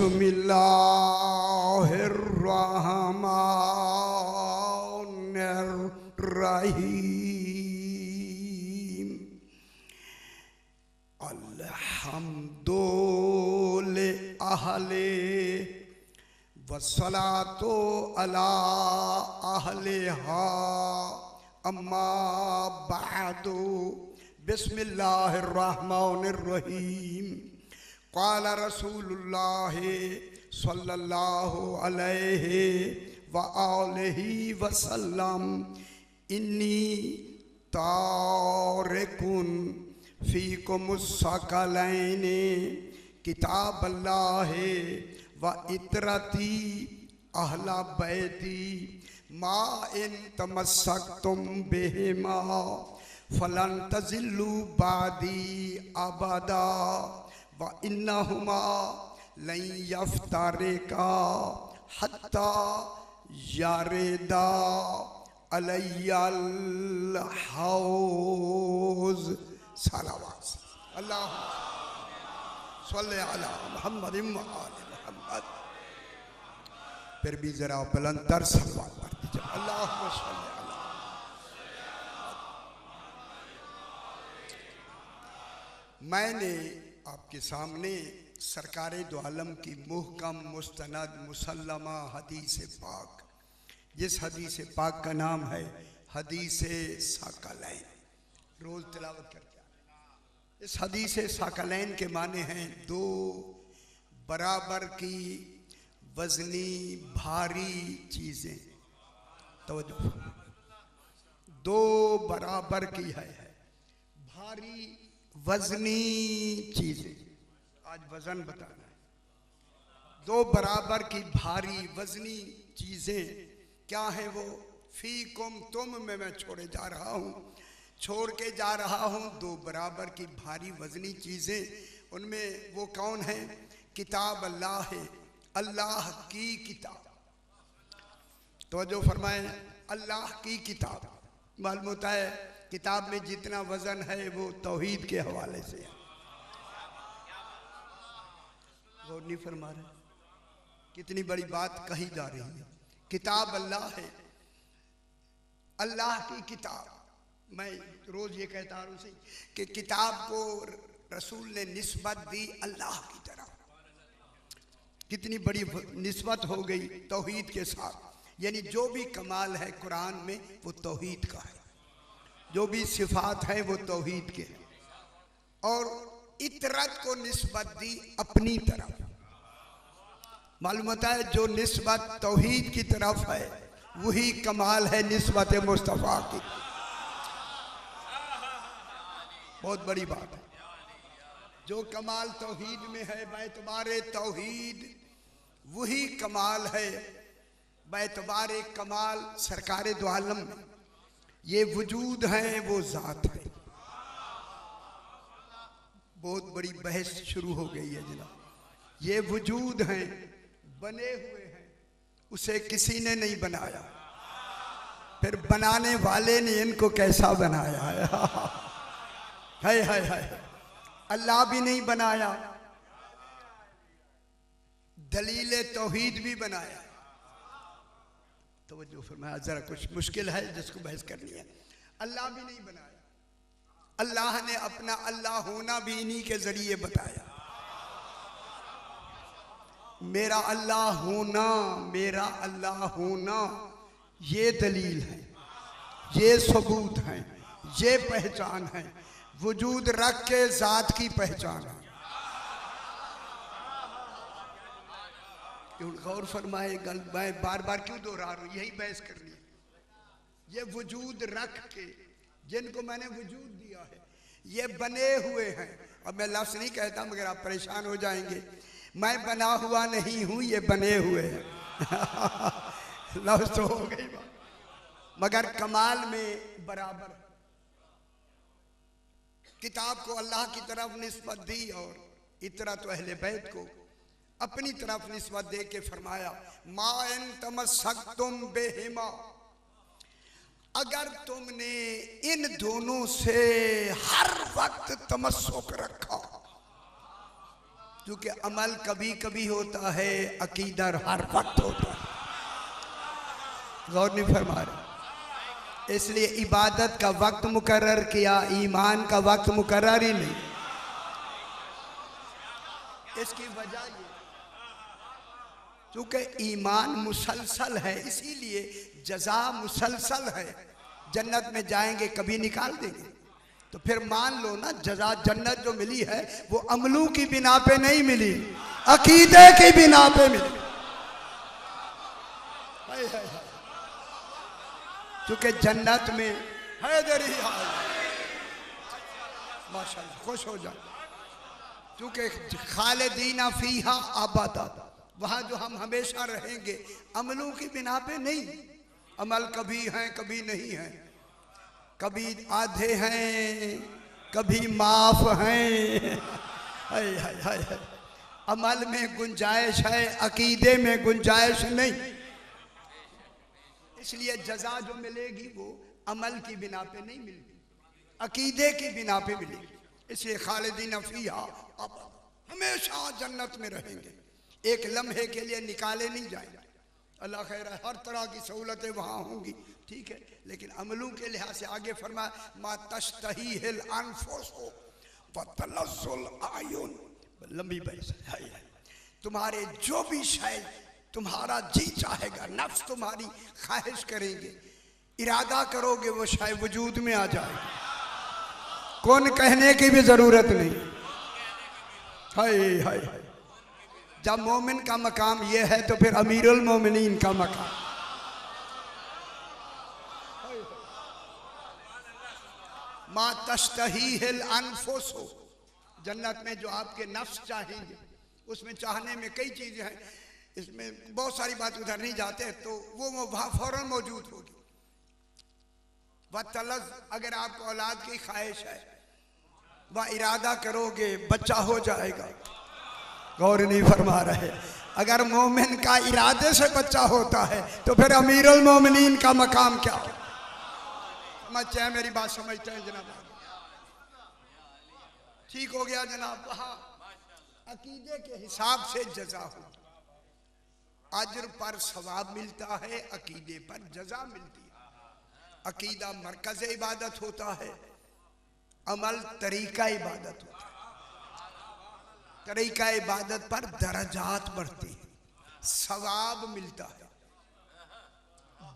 बिस्मिल्लाहिर्रहमानिर्रहीम। अल्हम्दुलिल्लाह अहले वस्सलातो अला अहलिहा अम्मा बअदु। बिस्मिल्लाहिर्रहमानिर्रहीम। क़ाल रसूलुल्लाह सल्लल्लाहु अलैहि व आलिहि वसल्लम इन्नी तारिकुन फ़ीकुमुस्सक़लैनि किताबल्लाह व इतरती अहला बैती मा इन तमस्सकतुम बिहिमा फलन तज़िल्लू बादी अबदा व इन्नहुमा लन यफ्तारिका हत्ता यारिदा अलैयल हौज़। सलावत अल्लाहुम्मा सल्लि अला मुहम्मद व आलि मुहम्मद। फिर भी जरा बुलंदतर सलवात पढ़ दीजिए। अल्लाहुम्मा सल्लि अला। मैंने आपके सामने सरकारे दो आलम की मुहकम मुस्तनद मुसल्लमा हदीस पाक, जिस हदीस पाक का नाम है हदीस साकलैन, रोज तिलावत करते हैं। इस हदीस साकलैन के माने हैं दो बराबर की वजनी भारी चीजें। तवज्जो, दो बराबर की है भारी वजनी चीजें। आज वजन बताना है। दो बराबर की भारी वजनी चीजें क्या है वो? फीकुम तुम में मैं छोड़े जा रहा हूं, छोड़ के जा रहा हूं दो बराबर की भारी वजनी चीजें। उनमें वो कौन है? किताब अल्लाह है, अल्लाह की किताब। तो जो फरमाए अल्लाह की किताब, मालूम होता है किताब में जितना वजन है वो तौहीद के हवाले से है। गौर नहीं फरमा रहे, कितनी बड़ी बात कही जा रही है। किताब अल्लाह है, अल्लाह की किताब। मैं रोज ये कहता हूं कि किताब को रसूल ने निस्बत दी अल्लाह की तरफ। कितनी बड़ी निस्बत हो गई तौहीद के साथ। यानी जो भी कमाल है कुरान में वो तौहीद का है, जो भी सिफात है वो तौहीद के है। और इतरत को निस्बत दी अपनी तरफ। मालूम होता है जो निस्बत तौहीद की तरफ है वही कमाल है निस्बत मुस्तफ़ा की। बहुत बड़ी बात है। जो कमाल तौहीद में है बेतबारे तौहीद वही कमाल है बेतबारे कमाल सरकारे दो आलम में। ये वजूद है वो ज़ात है। बहुत बड़ी बहस शुरू हो गई है जनाब। ये वजूद हैं, बने हुए हैं, उसे किसी ने नहीं बनाया। फिर बनाने वाले ने इनको कैसा बनाया है? हाय अल्लाह भी नहीं बनाया, दलील तौहीद भी बनाया। तो जो फरमाया जरा कुछ मुश्किल है जिसको बहस करनी है। अल्लाह भी नहीं बनाया, अल्लाह ने अपना अल्लाह होना भी इन्हीं के जरिए बताया। मेरा अल्लाह होना, मेरा अल्लाह होना ये दलील है, ये सबूत है, ये पहचान है। वजूद रख के जात की पहचान है। गौर फरमाए, मैं बार बार क्यों दोहरा रहा हूं? यही बहस करनी है। ये वजूद रख के जिनको मैंने वजूद दिया है ये बने हुए हैं। अब मैं लफ्ज़ नहीं कहता मगर आप परेशान हो जाएंगे। मैं बना हुआ नहीं हूं, ये बने हुए हैं। लफ्ज़ तो हो गई बात, मगर कमाल में बराबर। किताब को अल्लाह की तरफ निस्बत दी और इतरत अहले बैत को अपनी तरफ निस्बत दे के फरमाया मा इन तमस्सकतुम बिहिमा, अगर तुमने इन दोनों से हर वक्त तमस्सुक रखा, क्योंकि अमल कभी कभी होता है, अकीदा हर वक्त होता है। गौर नहीं फरमा रहे, इसलिए इबादत का वक्त मुकर्रर किया, ईमान का वक्त मुकर्रर ही नहीं। इसकी वजह ये क्योंकि ईमान मुसलसल है, इसीलिए जजा मुसलसल है। जन्नत में जाएंगे कभी निकाल देंगे, तो फिर मान लो ना जजा जन्नत जो मिली है वो अमलों की बिना पे नहीं मिली, अकीदे की बिना पे मिली। क्योंकि जन्नत में हैदरी माशाल्लाह खुश हो जाए, क्योंकि खालिदीना फीहा अबदा, वहां जो हम हमेशा रहेंगे अमलों की बिना पे नहीं। अमल कभी हैं कभी नहीं हैं, कभी आधे हैं कभी माफ हैं। हाय हाय हाय, अमल में गुंजाइश है, अकीदे में गुंजाइश नहीं। इसलिए जजा जो मिलेगी वो अमल की बिना पे नहीं मिलेगी, अकीदे की बिना पे मिलेगी। इसलिए खालिदीन फीहा अबदा, हमेशा जन्नत में रहेंगे, एक लम्हे के लिए निकाले नहीं जाएंगे। अल्लाह खैर है, हर तरह की सहूलतें वहाँ होंगी, ठीक है, लेकिन अमलों के लिहाज से आगे फरमाया मा तश्तहीहिल अनफुसु व तलज़्ज़ुल आयुन, लंबी बहस है। तुम्हारे जो भी शायद तुम्हारा जी चाहेगा, नफ्स तुम्हारी ख्वाहिश करेंगे, इरादा करोगे, वो शायद वजूद में आ जाएगा, कौन कहने की भी जरूरत नहीं। हाय हाय हाय, जब मोमिन का मकाम ये है तो फिर अमीरुल मोमिनीन का मकाम। मा तश्तहीहिल अनफुसु, जन्नत में जो आपके नफ्स चाहेंगे, उसमें चाहने में कई चीजें हैं, इसमें बहुत सारी बात उधर नहीं जाते, तो वो वहां फौरन मौजूद होगी। व तलज़, अगर आपको औलाद की ख्वाहिश है, वह इरादा करोगे बच्चा हो जाएगा। गौर नहीं फरमा रहे, अगर मोमिन का इरादे से बच्चा होता है तो फिर अमीरुल मोमिनीन का मकाम क्या हो। समझते हैं मेरी बात, समझते हैं जनाब? ठीक हो गया जनाब। वहां अकीदे के हिसाब से जजा हो, अजर पर सवाब मिलता है, अकीदे पर जजा मिलती है। अकीदा मरकज इबादत होता है, अमल तरीका इबादत होता है। तरीका इबादत पर दरजात बढ़ती है, सवाब मिलता है,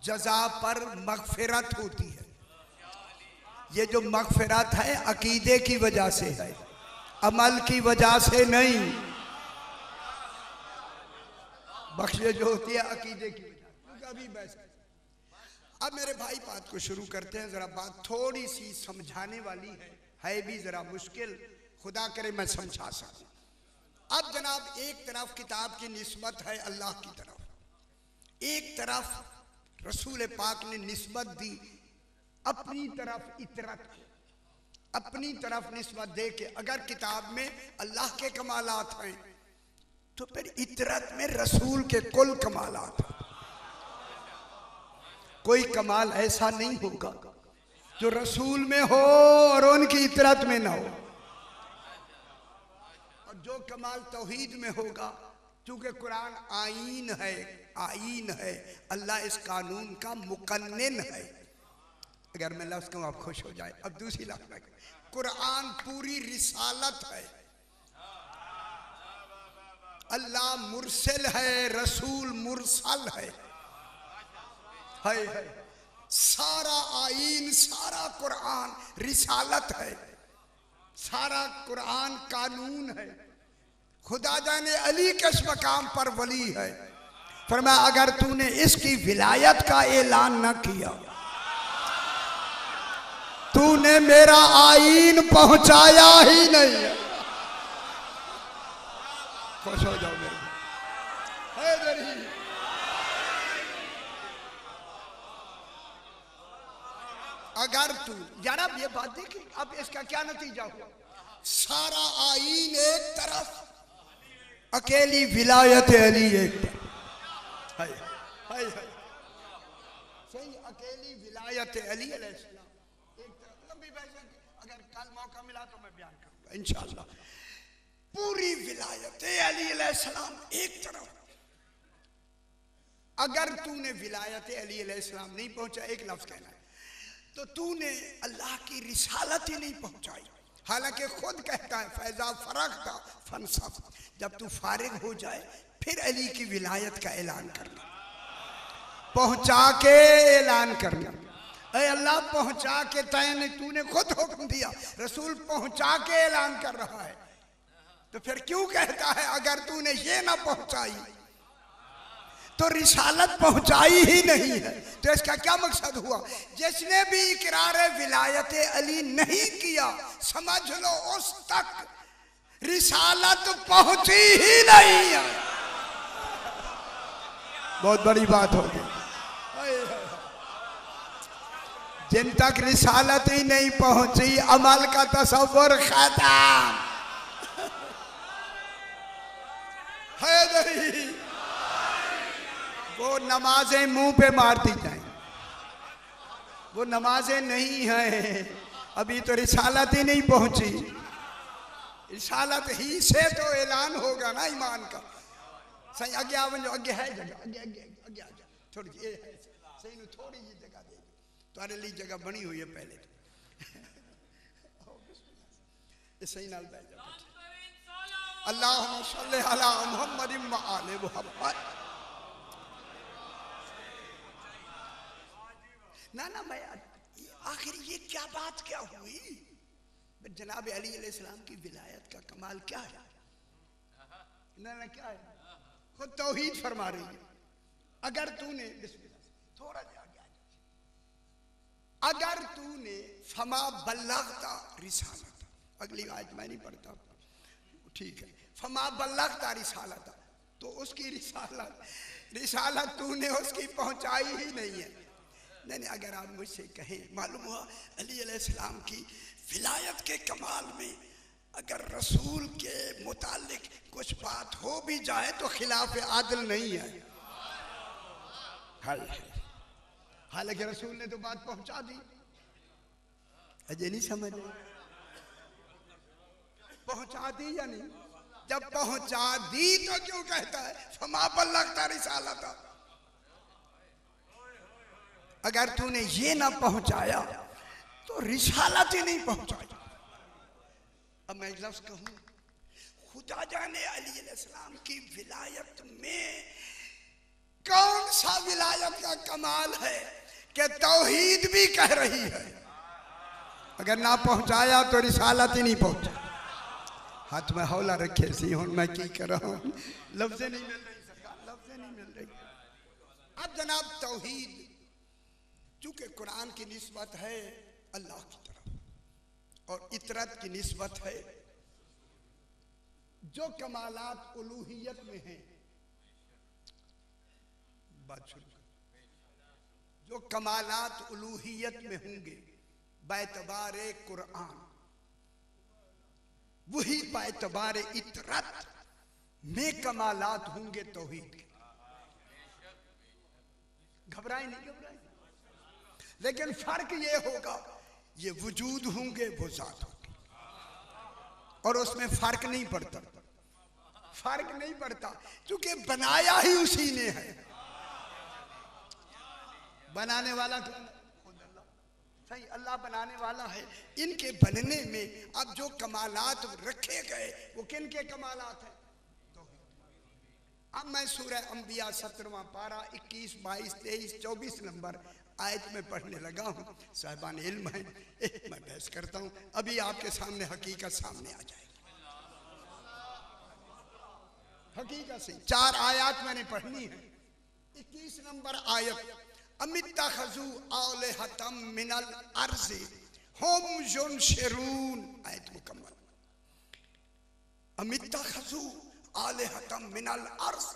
जजा पर मगफिरत होती है। ये जो मगफिरत है अकीदे की वजह से है, अमल की वजह से नहीं। बख्शिश जो होती है अकीदे की वजह। अभी बस अब मेरे भाई बात को शुरू करते हैं। जरा बात थोड़ी सी समझाने वाली है भी जरा मुश्किल, खुदा करे मैं समझा सकूं। अब जनाब एक तरफ किताब की निस्बत है अल्लाह की तरफ, एक तरफ रसूल पाक ने निस्बत दी अपनी तरफ इतरत को, अपनी तरफ निस्बत दे के अगर किताब में अल्लाह के कमालात हैं तो फिर इतरत में रसूल के कुल कमालात हैं। कोई कमाल ऐसा नहीं होगा जो रसूल में हो और उनकी इतरत में ना हो, और जो कमाल तौहीद में होगा, क्योंकि कुरान आईन है, आईन है, अल्लाह इस कानून का मुकन्निन है। अगर मैं लफ्ज़ कहूं आप खुश हो जाए। अब दूसरी लफ्ज़ में कुरान पूरी रिसालत है, अल्लाह मुरसिल है, रसूल मुरसल है। सारा आईन, सारा कुरान रिसालत है, सारा कुरान कानून है। खुदा जाने अली किस मकाम पर वली है। फरमाया अगर तूने इसकी विलायत का ऐलान न किया, तूने मेरा आईन पहुंचाया ही नहीं। खुश हो जाओ मेरे। अगर तू यार, अब ये बात देखी, अब इसका क्या नतीजा हुआ। सारा आईन एक तरफ, अकेली विलायत अली एक तरफ। सही, अकेली विलायत अली अलैहिस्सलाम एक तरफ। लंबी बहस, अगर कल मौका मिला तो मैं बयान करूंगा इंशाअल्लाह। पूरी विलायत अली अलैहिस्सलाम एक तरफ। अगर तूने विलायत अली अलैहिस्सलाम नहीं पहुंचा, एक लफ्ज कहना है, तो तूने अल्लाह की रिसालत ही नहीं पहुंचाई। हालांकि खुद कहता है फैजा फरगता फनसब, जब तू फारिग हो जाए फिर अली की विलायत का ऐलान करना, पहुंचा के ऐलान करना। अरे अल्लाह पहुंचा के तय, तूने खुद हुक्म दिया, रसूल पहुंचा के ऐलान कर रहा है, तो फिर क्यों कहता है अगर तूने ये ना पहुंचाई तो रिसालत पहुंचाई ही नहीं है। तो इसका क्या मकसद हुआ? जिसने भी इकरार विलायत अली नहीं किया, समझ लो उस तक रिसालत पहुंची ही नहीं है। बहुत बड़ी बात होगी। जिन तक रिसालत ही नहीं पहुंची, अमल का तसव्वुर खत्म है नहीं। वो नमाजें मुंह पे मार दी जाए, वो नमाजें नहीं हैं, अभी तो रिसालत ही नहीं पहुंची। रिसालत ही से तो ऐलान होगा ना ईमान का। सही आगे आ वञो, अगे है जगह, अगे अगे अगे आ जा थोड़ी जी, सही नु थोड़ी जी जगह दे, तुम्हारे लिए जगह बनी हुई है पहले तो। सही नाल बैठ जाओ। अल्लाहुम्मा सल्ली अला मुहम्मद व आले मुहम्मद। ना ना मैं आखिर ये क्या बात क्या हुई? जनाब अली अलैहिस्सलाम की विलायत का कमाल क्या है? ना ना क्या है? खुद तौहीद फरमा रही है। अगर तूने थोड़ा आगे आ, अगर तूने फमा बल्लगता रिसालत, अगली आयत मैं नहीं पढ़ता, ठीक है, फमा बल्लगता रिसालत, तो उसकी रिसालत तूने उसकी पहुंचाई ही नहीं है। नहीं, अगर आप मुझसे कहें मालूम हुआ अली अलैहिस्सलाम की विलायत के कमाल में अगर रसूल के मुतालिक कुछ बात हो भी जाए तो खिलाफ आदिल नहीं है। हालांकि रसूल ने तो बात पहुंचा दी, अजय नहीं समझ पहुंचा दी या नहीं? जब पहुंचा दी तो क्यों कहता है फमा बल्लगता रिसालत? अगर तूने ये ना पहुंचाया तो रिसालत ही नहीं पहुंचाई। अब मैं एक लफ्ज कहूं, खुदा जाने अली अलैहिस्सलाम की विलायत में कौन सा विलायत का कमाल है कि तौहीद भी कह रही है। अगर ना पहुंचाया तो रिसालत ही नहीं पहुंचा। हाथ में हौला रखे सी हूं मैं की कर रहा हूं, लफ्ज़ें नहीं मिल रही सरकार, लफ्ज़ें नहीं मिल रही। अब जनाब तौहीद चूंकि कुरान की निस्बत है अल्लाह की तरफ और इतरत की निस्बत है जो कमालात उलूहियत में हैं, बात शुरू, जो कमालात उलूहियत में होंगे बैतबारे कुरान, वही बैतबारे इतरत में कमालात होंगे तौहीद के। घबराए नहीं, घबराए, लेकिन फर्क ये होगा ये वजूद होंगे वो जात होंगे, और उसमें फर्क नहीं पड़ता, फर्क नहीं पड़ता क्योंकि बनाया ही उसी ने है। बनाने वाला कौन? सही, अल्लाह बनाने वाला है। इनके बनने में अब जो कमालात रखे गए वो किन के कमालात हैं? अब मैं सूरह अंबिया 17वां पारा 21, 22, 23, 24 नंबर आयत में पढ़ने लगा हूं। साहिबान इल्म है, मैं बहस करता हूं, अभी आपके सामने हकीकत सामने आ जाएगी। हकीकत से 4 आयत मैंने पढ़नी है। 21 नंबर आयत, अमित्तखज़ू आलिहतम मिनल अर्ज़ि हुम युनशिरून, आयत मुकम्मल। अमित्तखज़ू आलिहतम मिनल अर्ज़,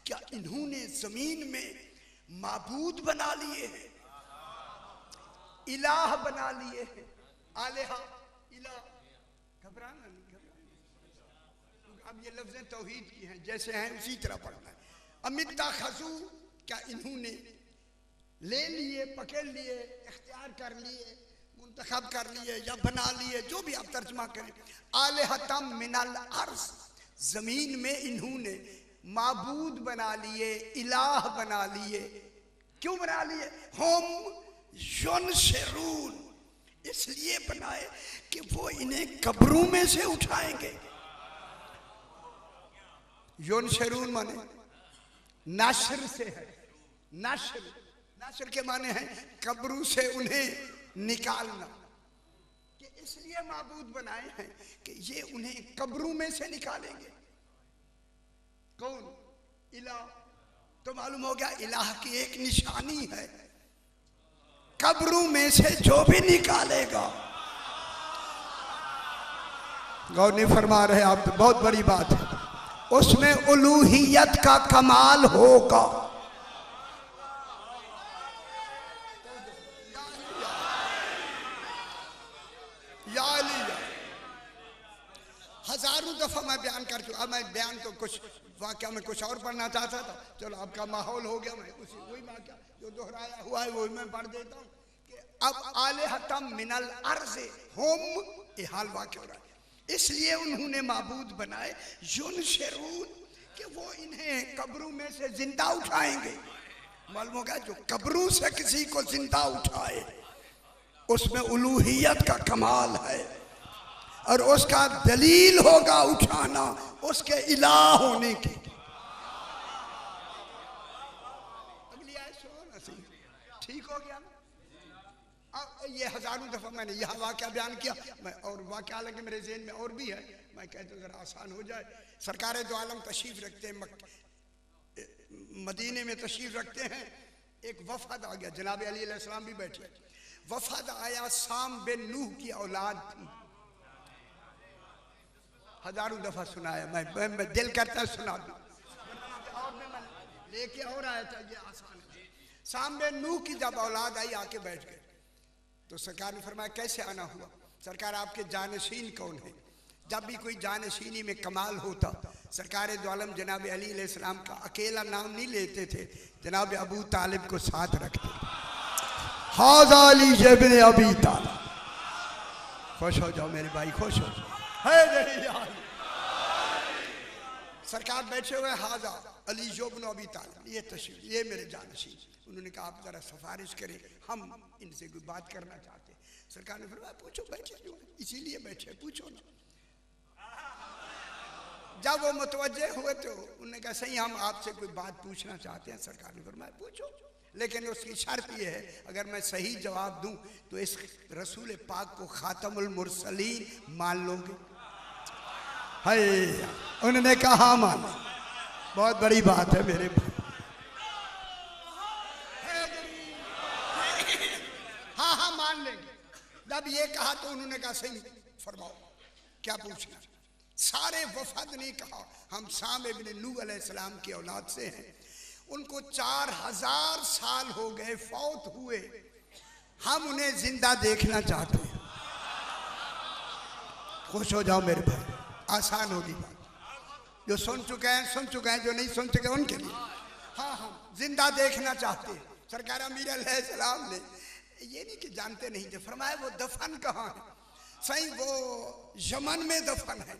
क्या इन्होंने जमीन में माबूद बना लिए हैं, इलाह बना लिए हैं। आलिहा इलाह, घबराना नहीं, घबराना। अब ये लफ्ज़ें तौहीद की हैं, जैसे हैं उसी तरह पढ़ना है। अमित्तखज़ू, क्या इन्होंने ले लिए, पकड़ लिए, इख्तियार कर लिए, मुंतखब कर लिए या बना लिए, जो भी आप तर्जमा करें। आलिहतम मिनल अर्ज़, जमीन में इन्होंने माबूद बना लिए, इलाह बना लिए। क्यों बना लिए? हम युनशरून, इसलिए बनाए कि वो इन्हें कब्रों में से उठाएंगे। युनशरून माने नाशर से है, नाशर, नाशर के माने हैं कब्रों से उन्हें निकालना। कि इसलिए माबूद बनाए हैं कि ये उन्हें कब्रों में से निकालेंगे। कौन? इलाह। तो मालूम हो गया इलाह की एक निशानी है, कब्रों में से जो भी निकालेगा। गौर नहीं फरमा रहे आप? तो बहुत बड़ी बात है, उसमें उलूहियत का कमाल होगा। हजारों दफा मैं बयान कर चुका। मैं बयान तो कुछ वाक्या में कुछ और पढ़ना चाहता था, चलो आपका माहौल हो गया, मैं उसी वही वाक्या जो दोहराया हुआ है वही मैं पढ़ देता हूँ कि अब आलिहतम मिनल अर्ज़ हम, ये हाल वाक्य हो रहा है। इसलिए उन्होंने माबूद बनाए युनशरून, कि वो इन्हें कब्रों में से जिंदा उठाएंगे। मालूम होगा जो कब्रों से किसी को जिंदा उठाए उसमें उलूहियत का कमाल है, और उसका दलील होगा उठाना उसके इलाह होने की। अगली आयत सुनो ना सही, ठीक हो गया ना? अब ये हजारों दफा मैंने यह वाक्या बयान किया, मैं और वाक्या हालांकि मेरे ज़हन में और भी है, मैं कहता हूँ जरा आसान हो जाए। सरकार दो आलम तशरीफ रखते हैं, मदीने में तशरीफ रखते हैं। एक वफद आ गया, जनाब अली अलैहिस्सलाम भी बैठे। वफद आया, साम बिन नूह की औलाद थी। हजारों दफा सुनाया, मैं दिल करता है सुना दूं, लेके और आया था, ये आसान है। सामने नूह की जब औलाद आई आके बैठ गए, तो सरकार ने फरमाया कैसे आना हुआ? सरकार आपके जानशीन कौन है? जब भी कोई जानशीनी में कमाल होता, सरकार दो आलम जनाब अली अलैहिस्सलाम का अकेला नाम नहीं लेते थे, जनाब अबू तालिब को साथ रखते थे। हाज़ा अली इब्न अबी तालिब। खुश हो जाओ मेरे भाई, खुश हो जाओ। सरकार बैठे हुए, हाजा अली इब्न अबी तालिब, ये तशरीफ, ये मेरे जानशीन। उन्होंने कहा आप जरा सिफारिश करें, हम इनसे कोई बात करना चाहते हैं। सरकार ने फरमाया पूछो, बैठे क्यों? इसीलिए बैठे, पूछो ना। जब वो मुतवज्जे हुए तो उन्होंने कहा सही हम आपसे कोई बात पूछना चाहते हैं। सरकार ने फरमाया पूछो, लेकिन उसकी शर्त यह है अगर मैं सही जवाब दूं तो इस रसूल पाक को खातमुल मुरसलीन मान लोगे? है, उन्होंने कहा मान। बहुत बड़ी बात है मेरे भाई। हाँ हाँ मान लेंगे। जब ये कहा तो उन्होंने कहा सही फरमाओ क्या पूछना। सारे वफद ने कहा हम साम इब्न नूह अलैहिस्सलाम की औलाद से हैं, उनको 4000 साल हो गए फौत हुए, हम उन्हें जिंदा देखना चाहते हैं। खुश हो जाओ मेरे भाई, आसान होगी बात। जो सुन चुके हैं सुन चुके हैं, जो नहीं सुन चुके उनके लिए हाँ हम जिंदा देखना चाहते हैं। सरकार अमीर अलैहिस्सलाम ने ये नहीं कि जानते नहीं थे, फरमाया वो दफन कहाँ है? सही वो यमन में दफन है।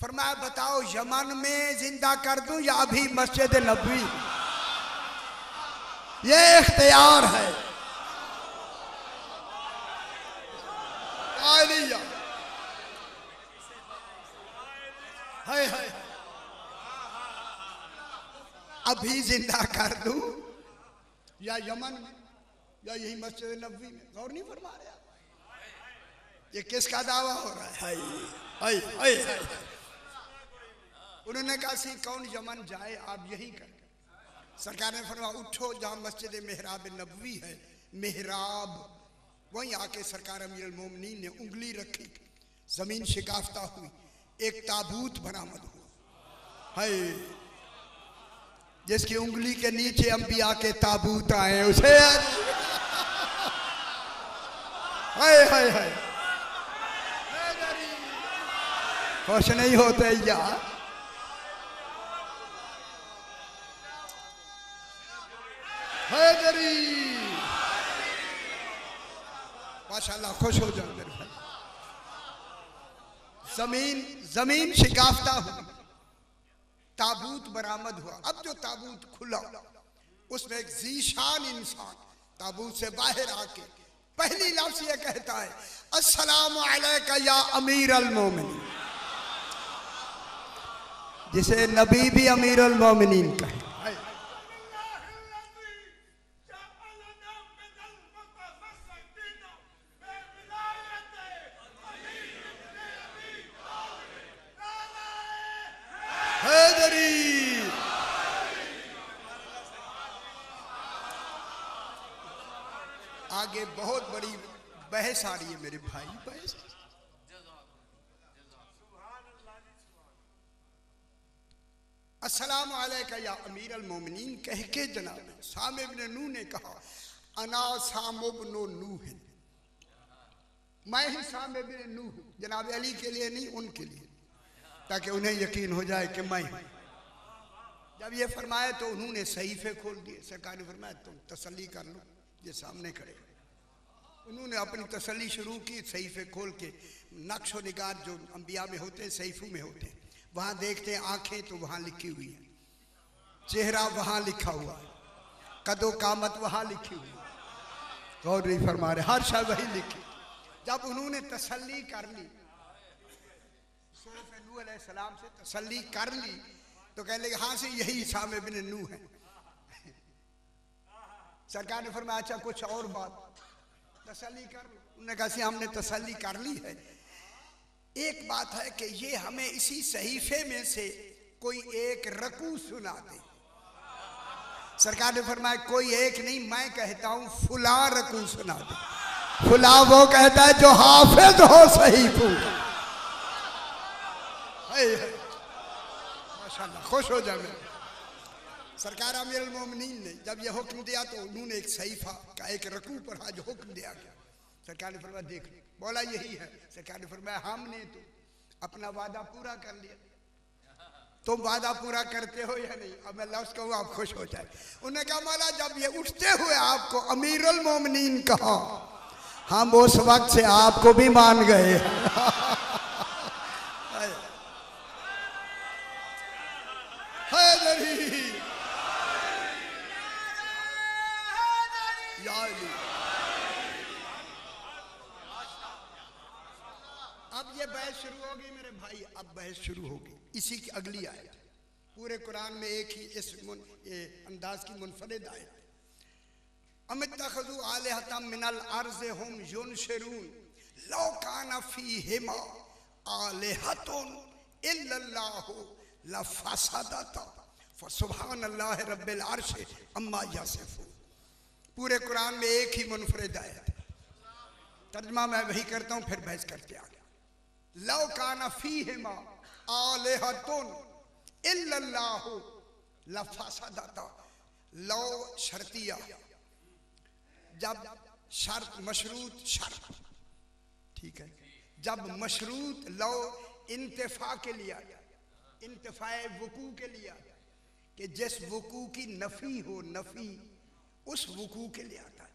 फरमाया बताओ यमन में जिंदा कर दूं या अभी मस्जिद नबवी? ये इख्तियार है। है अभी जिंदा कर दूं या यमन में या यही मस्जिद नबवी में? गौर नहीं फरमा रहे आप? ये किसका दावा हो रहा है? हाय उन्होंने कहा सी कौन यमन जाए, आप यही कर। सरकार ने फरमाया उठो, जहाँ मस्जिद मेहराब नबवी है, मेहराब वहीं आके सरकार अमीरुल मोमिनीन ने उंगली रखी, जमीन शिकाफ्ता हुई, एक ताबूत बरामद हुआ है जिसकी उंगली के नीचे अंबिया के ताबूत आए। उसे हाय खुश नहीं होते यार? माशाल्लाह खुश हो जाओ मेरे भाई। जमीन शिकाफ्ता हुई, ताबूत बरामद हुआ। अब जो ताबूत खुला उसमें एक जीशान इंसान ताबूत से बाहर आके पहली लफ्ज ये कहता है, अस्सलामु अलैका या अमीर अल मोमिनीन, जिसे नबी भी अमीर अल मोमिनीन कहे। आगे बहुत बड़ी बहस आ रही है मेरे भाई, बहस। अस्सलामु अलैका या अमीर अल मोमिनीन कह के जनाब साम इब्न नूह ने कहा, अना साम इब्न नूह, मैं ही साम इब्न नूह, जनाब अली के लिए नहीं, उनके लिए, ताकि उन्हें यकीन हो जाए कि मैं हूं। जब ये फरमाया तो उन्होंने सहीफे खोल दिए। सरकार ने फरमाया तुम तसल्ली कर लो, ये सामने खड़े। उन्होंने अपनी तसल्ली शुरू की, सहीफे खोल के नक्श व निगार जो अंबिया में होते हैं सहीफों में होते हैं, वहां देखते हैं आंखें तो वहां लिखी हुई है, चेहरा वहां लिखा हुआ है, कदो कामत वहां लिखी हुई है, गौर नहीं फरमा रहे, हर शय वही लिखी। जब उन्होंने तसल्ली कर ली, सूरत नूह अलैहिस्सलाम से तसल्ली कर ली, तो कहने लगे हाँ से यही साम इब्न नूह है। सरकार ने फरमाया अच्छा कुछ और बात, तसल्ली कर लो। उन्होंने कहा हमने तसल्ली कर ली है, एक बात है कि ये हमें इसी सहीफे में से कोई एक रकू सुना दे। सरकार ने फरमाया कोई एक नहीं, मैं कहता हूं फुला रकू सुना दे। फुला वो कहता है जो हाफिज हो सहीफों का। माशाल्लाह, खुश हो जाए। सरकार अमीर अल मोमिनीन ने जब यह हुक्म दिया तो उन्होंने एक सहीफा का एक रकू पढ़ा जो हुक्म दिया गया। सरकार ने फरमाया देख, बोला यही है। सरकार ने फरमाया हमने तो अपना वादा पूरा कर लिया, तुम वादा पूरा करते हो या नहीं? अब मैं लफ्ज़ कहूँ आप खुश हो जाए। उन्होंने कहा मौला जब ये उठते हुए आपको अमीर अल मोमिनीन कहा, हम उस वक्त से आपको भी मान गए। अब ये बहस शुरू होगी मेरे भाई, अब बहस शुरू होगी इसी की अगली आयत। पूरे कुरान में एक ही इस अंदाज की मुनफरिद आयत, अमित्तखज़ू आलिहतम मिनल अर्ज़ि हुम युनशिरून लौ कान फ़ीहिमा आलिहतुन इल्लल्लाहु लफ़सदता फ़सुब्हानल्लाहि रब्बिल अर्शि अम्मा यसिफ़ून। पूरे कुरान में एक ही मुनफरिद आयत, तर्जुमा मैं वही करता हूँ फिर बहस करते आगे। लौ कान फ़ीहिमा आलिहतुन इल्लल्लाहु लफ़सदता, लौ शर्तिया, जब शर्त मशरूत शर्त, ठीक है, जब मशरूत लो इंतफा के लिए आता, इंतफाए वकू के लिए आता, कि जिस वकू की नफी हो, नफी उस वकू के लिए आता है,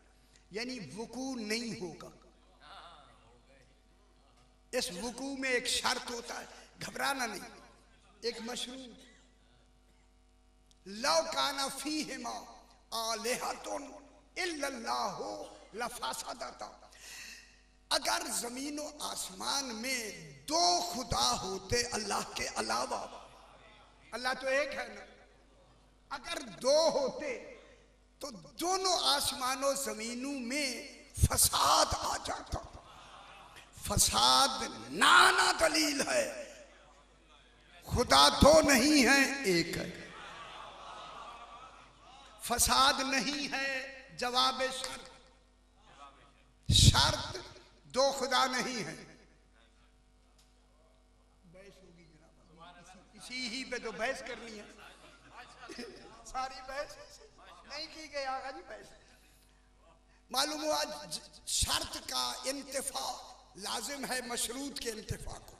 यानी वकू नहीं होगा। इस वकू में एक शर्त होता है, घबराना नहीं, एक मशरूत। लौ काना फीहिमा आलिहतुन इल्लल्लाहु लफ़सदता, अगर जमीन और आसमान में दो खुदा होते अल्लाह के अलावा, अल्लाह तो एक है ना, अगर दो होते तो दोनों आसमानों जमीनों में फसाद आ जाता। फसाद नाना दलील है, खुदा दो नहीं है एक है। फसाद नहीं है जवाब शर्त, शर्त दो खुदा नहीं है। बहस होगी जनाब, इसी ही पे तो बहस करनी है। सारी बहस नहीं की गई आगा जी, बहस मालूम हुआ शर्त का इंतफा लाजिम है मशरूत के इंतफा को।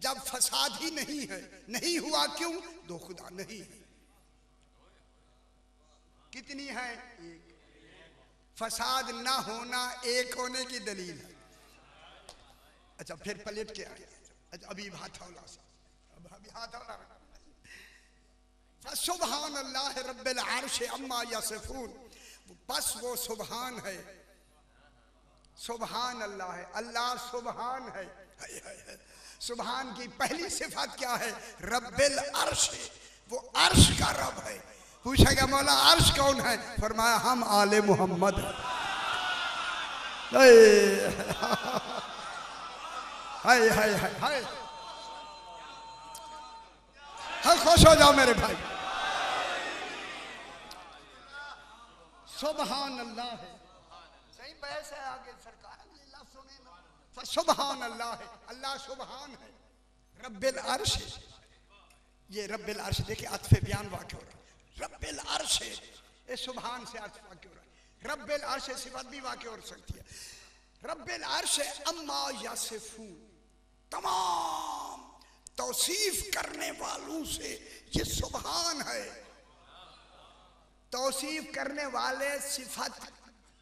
जब फसाद ही नहीं है, नहीं हुआ क्यों? दो खुदा नहीं है। कितनी है? एक। फसाद ना होना एक होने की दलील है। अच्छा फिर पलट के आए, अच्छा अभी हाथौला सा, अब अभी हाथौला सुभान अल्लाह रब्बिल अर्श अम्मा यसिफून, बस वो सुभान है, सुभान अल्लाह है, अल्लाह सुभान है। सुभान की पहली सिफत क्या है? रब्बिल अर्श, वो अर्श का रब है। पूछा गया मौला अर्श कौन है? फरमाया हम आले मोहम्मद। हाय हाय हाय हाय, खुश हो जाओ मेरे भाई। सुभान अल्लाह है, सही बहस है आगे सरकार सुने ना। सुभान अल्लाह है, अल्लाह सुभान है। रब्बिल अर्श, ये रब्बिल अर्श देखिए अत्फे बयान वाक़ हो रहा है। रब्बिल अर्श है, ये सुभान से अर्थ वाक़ हो रहा है। रब्बिल अर्श सिफत भी वाक़ हो सकती है। रब्बिल अर्श अम्मा यसिफून, तमाम तौसीफ करने वालों से ये सुभान है। तौसीफ करने वाले सिफत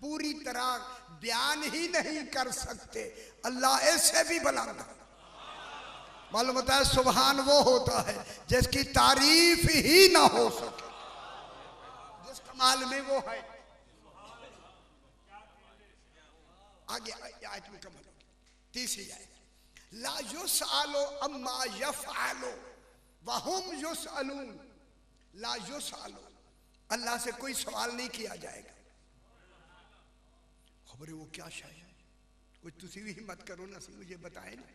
पूरी तरह बयान ही नहीं कर सकते, अल्लाह ऐसे भी बुलंद है। मालूम होता है सुभान वो होता है जिसकी तारीफ ही ना हो सके, जिस कमाल में वो है। आगे आयत मुकम्मल होगी, तीसरी आयत। ला युसअलु अम्मा यफ़अलु वहुम युसअलून। ला युसअलु, अल्लाह से कोई सवाल नहीं किया जाएगा। खबर है वो क्या शायद है, कुछ तुसी भी हिम्मत करो ना, मुझे बताए ना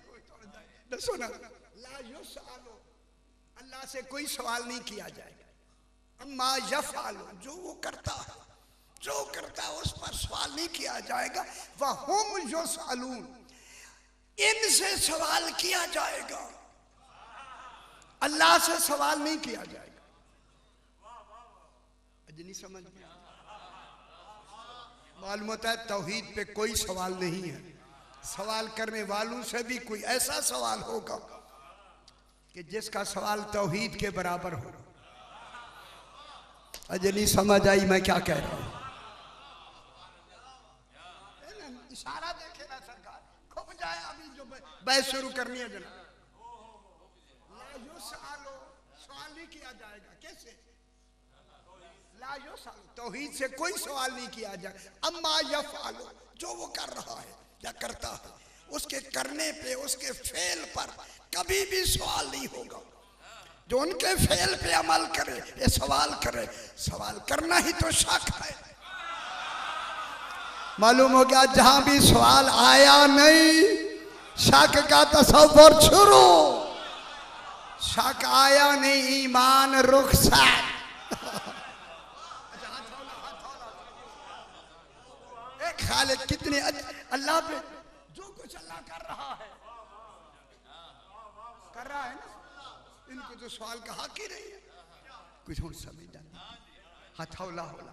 कोई सुना। ला युसअलु, अल्लाह से कोई सवाल नहीं किया जाएगा। अम्मा यफ़अलु, जो वो करता है, जो करता है उस पर सवाल नहीं किया जाएगा। वहुम युसअलून, इनसे सवाल किया जाएगा, अल्लाह से सवाल नहीं किया जाएगा। नहीं समझ में मालूम होता है तौहीद पे कोई सवाल नहीं है। सवाल करने वालों से भी कोई ऐसा सवाल होगा कि जिसका सवाल तौहीद के बराबर हो। अजय नहीं समझ आई मैं क्या कह रहा हूं? इशारा देखे ना सरकार, खुब जाए अभी जो बहस शुरू करनी है जना। सवाल नहीं किया जाएगा, कैसे? तौहीद से कोई सवाल नहीं किया जाए। अम्मा यफ़अलु, जो वो कर रहा है या करता है, उसके करने पे, उसके फेल पर कभी भी सवाल नहीं होगा। जो उनके फेल पे अमल करे, ये सवाल करे, सवाल करना ही तो शक है। मालूम हो गया जहां भी सवाल आया नहीं, शक का तसव्वुर शुरू। शक आया नहीं, ईमान रुखसत। खालिक कितने अल्लाह पे जो कुछ अल्लाह कर रहा है ना, इनको तो सवाल का हक ही नहीं है। कुछ और समझ नहीं हथौला होला।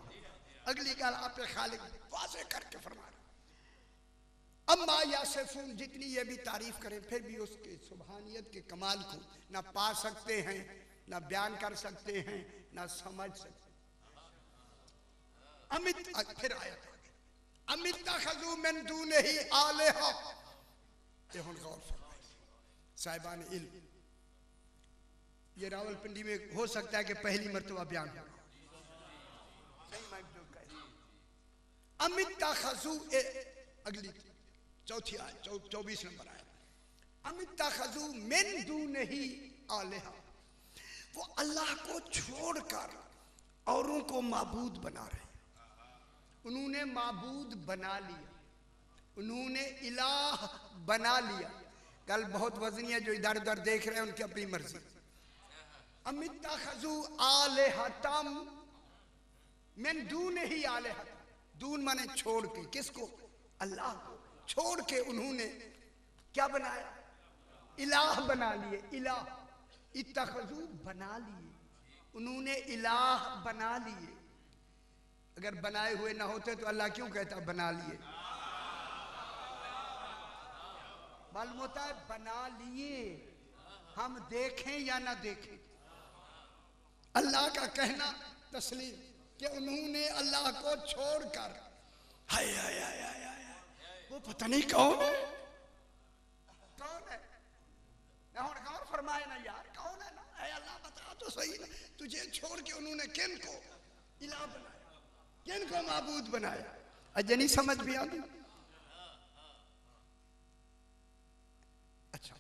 अगली गाल आप पे खालिक वाज़े करके फरमा रहा। अम्मा यसिफून, जितनी ये भी तारीफ करें फिर भी उसके सुभानियत के कमाल को ना पा सकते हैं, ना बयान कर सकते हैं, ना समझ सकते। अमित फिर आया अमित्तखज़ू मिन दूनिही आलिहा। ये हुन गौर फरमाइए साहिबान इल्म, ये रावलपिंडी में हो सकता है कि पहली मर्तबा बयान हो। अमित्तखज़ू, अगली चौथी आयत 24 नंबर आयत। अमित्तखज़ू मिन दूनिही आलिहा, वो अल्लाह को छोड़कर औरों को माबूद बना रहे। उन्होंने माबूद बना लिया, उन्होंने इलाह बना लिया। कल बहुत वजनी है जो इधर उधर देख रहे हैं, उनकी अपनी मर्जी। अमित्तखज़ू आलिहतम मिन दूनिही आलिहतम, दून माने छोड़ के, किसको? अल्लाह को छोड़ के उन्होंने क्या बनाया? इलाह बना लिए। इलाह, इत्तखज़ू बना लिए, उन्होंने इलाह बना लिए। अगर बनाए हुए ना होते तो अल्लाह क्यों कहता बना लिए? मालूम होता है बना लिए, हम देखें या ना देखें। अल्लाह का कहना तस्लीम कि उन्होंने अल्लाह को छोड़कर, हाय हाय हाय हाय हाय, वो पता नहीं कौन है, कौन है ना, और फरमाए ना यार कौन है ना, अल्लाह तो सही ना, तुझे छोड़ के उन्होंने किन को इलाह बनाया, किन को माबूद बनाया? अजय नहीं समझ भी आती। अच्छा,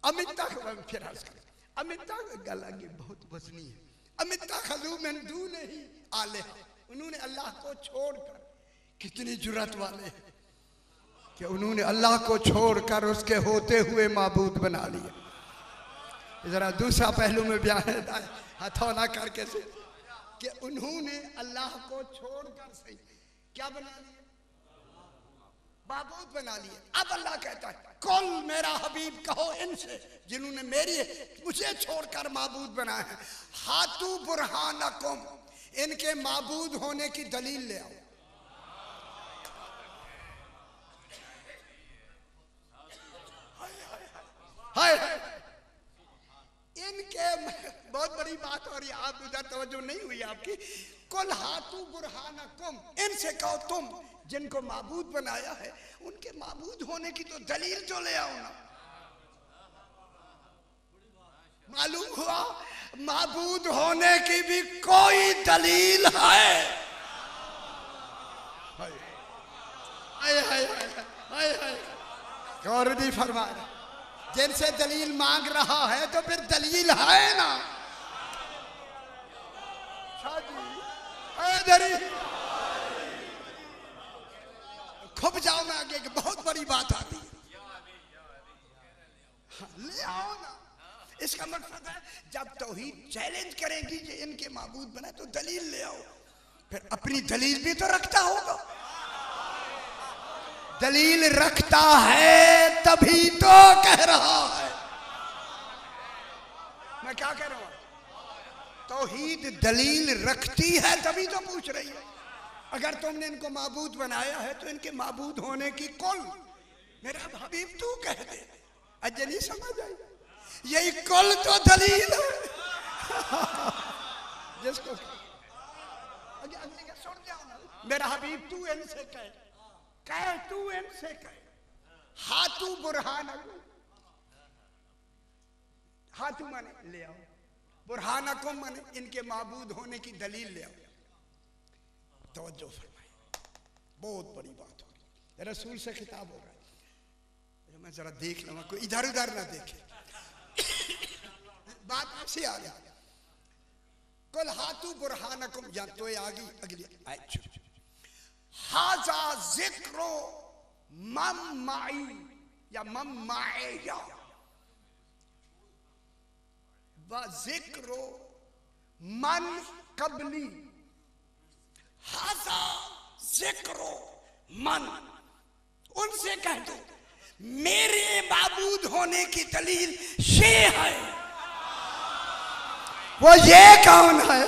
अमिता फिर अर्ज करें, अमिता गल आगे बहुत वजनी है। अमिता खजू में दू नहीं आले, उन्होंने अल्लाह को छोड़कर, कितनी जुर्रत वाले हैं कि उन्होंने अल्लाह को छोड़कर उसके होते हुए माबूद बना लिया। जरा दूसरा पहलू में बयान है, हथौना करके से कि उन्होंने अल्लाह को छोड़कर सही क्या बना लिया? माबूद बना लिए। अब अल्लाह कहता है कुल मेरा हबीब कहो इनसे जिन्होंने मुझे छोड़कर माबूद बनाया है, हाथू बुरहानकुम, इनके माबूद होने की दलील ले आओ। हाय हाय, इनके बहुत बड़ी बात हो रही है, आप उधर तवज्जो नहीं हुई आपकी। कुल हाथू बुरहानकुम, इनसे कहो तुम जिनको माबूद बनाया है उनके माबूद होने की तो दलील तो ले आओ ना। मालूम हुआ माबूद होने की भी कोई दलील है? हाय हाय हाय हाय, गौर दी फरमा रहा, जिनसे दलील मांग रहा है तो फिर दलील है ना। खुब जाओ ना आगे, बहुत बड़ी बात आती है। ले आओ ना, इसका मकसद है जब तौहीद चैलेंज करेगी कि इनके माबूद बना तो दलील ले आओ, फिर अपनी दलील भी तो रखता होगा। दलील रखता है तभी तो कह रहा है। मैं क्या कह रहा हूं? तौहीद दलील रखती है तभी तो पूछ रही है। अगर तुमने इनको माबूद बनाया है तो इनके माबूद होने की कुल मेरा हबीब तू कह दे। अजय नहीं समझ आई, यही कुल तो दलील है। जिसको सुन जाओ ना, मेरा हबीब तू इनसे कह तू इनसे कह, हाथू बुरहान, हाथू माने ले आओ, बुरहानकुम माने इनके माबूद होने की दलील ले आओ। तवज्जो फरमाइए, बहुत बड़ी बात हो रही, रसूल से खिताब हो रहा है। मैं जरा देख लूंगा, कोई इधर उधर ना देखे। बात आपसे आ गया। कुल हाथू बुरहानकुम, या तो आगी अगली हाजा जिक्रो मम्माई या मम्माएया, जिक्रो मन कबली, हाजा जिक्रो मन, उनसे कह दो मेरे माबूद होने की दलील ये है। वो ये कौन है?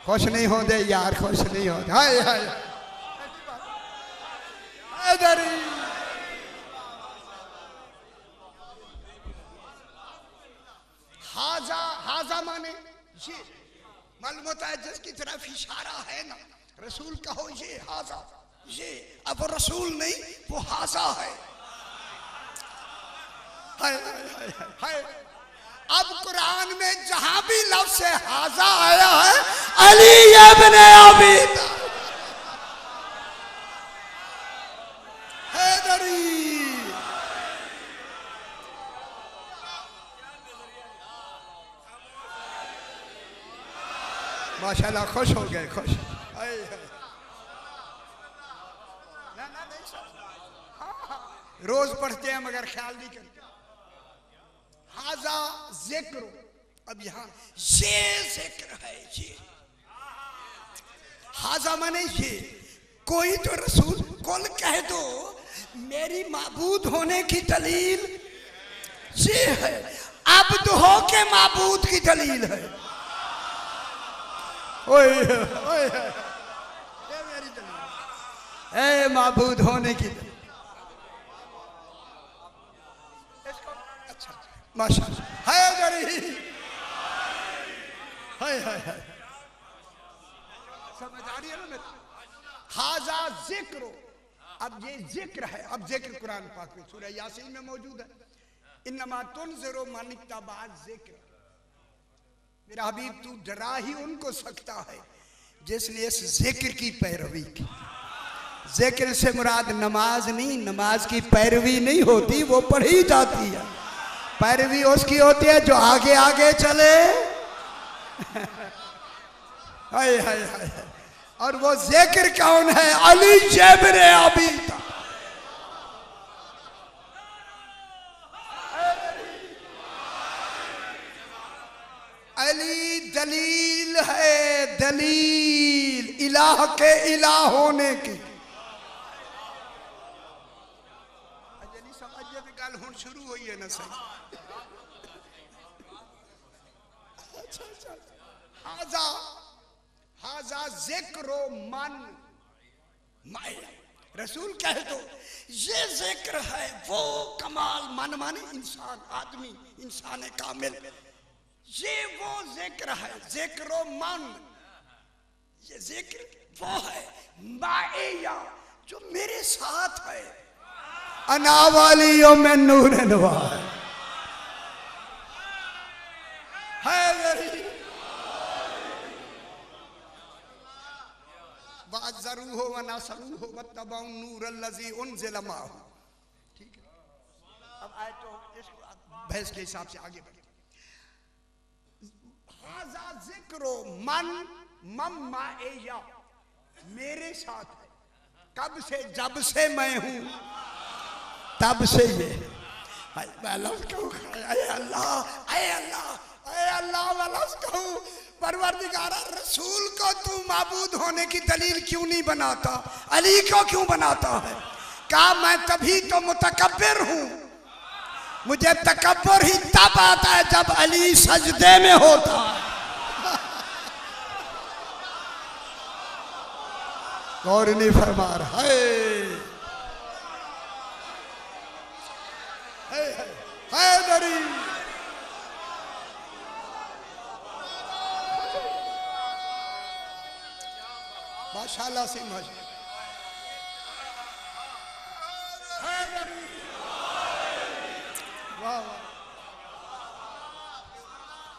खुश नहीं होते यार, खुश नहीं होते। हाय हाय हाजा, हाजा माने ये, मालूम होता है जिसकी तरफ इशारा है ना। रसूल कहो ये हाजा, ये अब रसूल नहीं वो हाजा है। हाय हाय हाय हाय। अब कुरान में जहां भी लफ्ज़ से हाजा आया है अली इब्न अबी हैदरी, माशाल्लाह खुश हो गए, खुश। रोज पढ़ते हैं मगर ख्याल नहीं करते। हाजा जिक्र, अब यहाँ ये जिक्र है, ये हाजा माने ये। कोई तो रसूल कुल कह दो मेरी माबूद होने की दलील ये है, अब्द हो के माबूद की दलील है। ओए ओए, ये मेरी दलील है, माबूद होने की दलील। माशाअल्लाह है गरी, हाय हाय हाय, समझ आ रही है ना मेरे? हाजा जिक्रो अब ये जिक्र है, अब जिक्र कुरान पाक में सूरह यासीन में मौजूद है, इन्नमा तुनज़िरु मन इत्तबा ज़िक्र। मेरा हबीब तू डरा ही उनको सकता है जिसने इस जिक्र की पैरवी की। जिक्र से मुराद नमाज नहीं, नमाज की पैरवी नहीं होती, वो पढ़ी जाती है। पैरवी उसकी होती है जो आगे आगे चले। हाय हाय हाय। और वो जिक्र कौन है? अली इब्न अबी तालिब। अली दलील है, दलील इलाह के इलाह होने की। अजनी समझे तो गल हुन शुरू हुई है ना सही। हाजा हाजा जिक्रो मन माया। रसूल कहे तो ये जिक्र है वो कमाल, मन माने इंसान, आदमी, इंसान कामिल। ये वो जिक्र है, जिक्रो मन, ये जिक्र वो है माया जो मेरे साथ है। अना वालियों में नूर नवार है मेरी। वाज़रू हो व नासरू हो वत्तबउ नूर अल्लज़ी उनज़िला माहू। ठीक है, अब आए तो इसको बहस के हिसाब से आगे बढ़े। हाज़ा ज़िक्रो मन मम्माएया, मेरे साथ है। कब से? जब से मैं हूं तब से ये। मैं लफ्ज़ कहूं अल्लाह, अल्लाह मैं लफ्ज़ कहूं परवरदिगारा, रसूल को तू माबूद होने की दलील क्यों नहीं बनाता? अली को क्यों बनाता है? कहा मैं तभी तो मुतकब्बिर हूं। मुझे तकब्बुर ही तब आता है जब अली सजदे में होता है। गौर नहीं फरमा रहा है दरी। माशाअल्लाह से माशाअल्लाह। वाह वाह,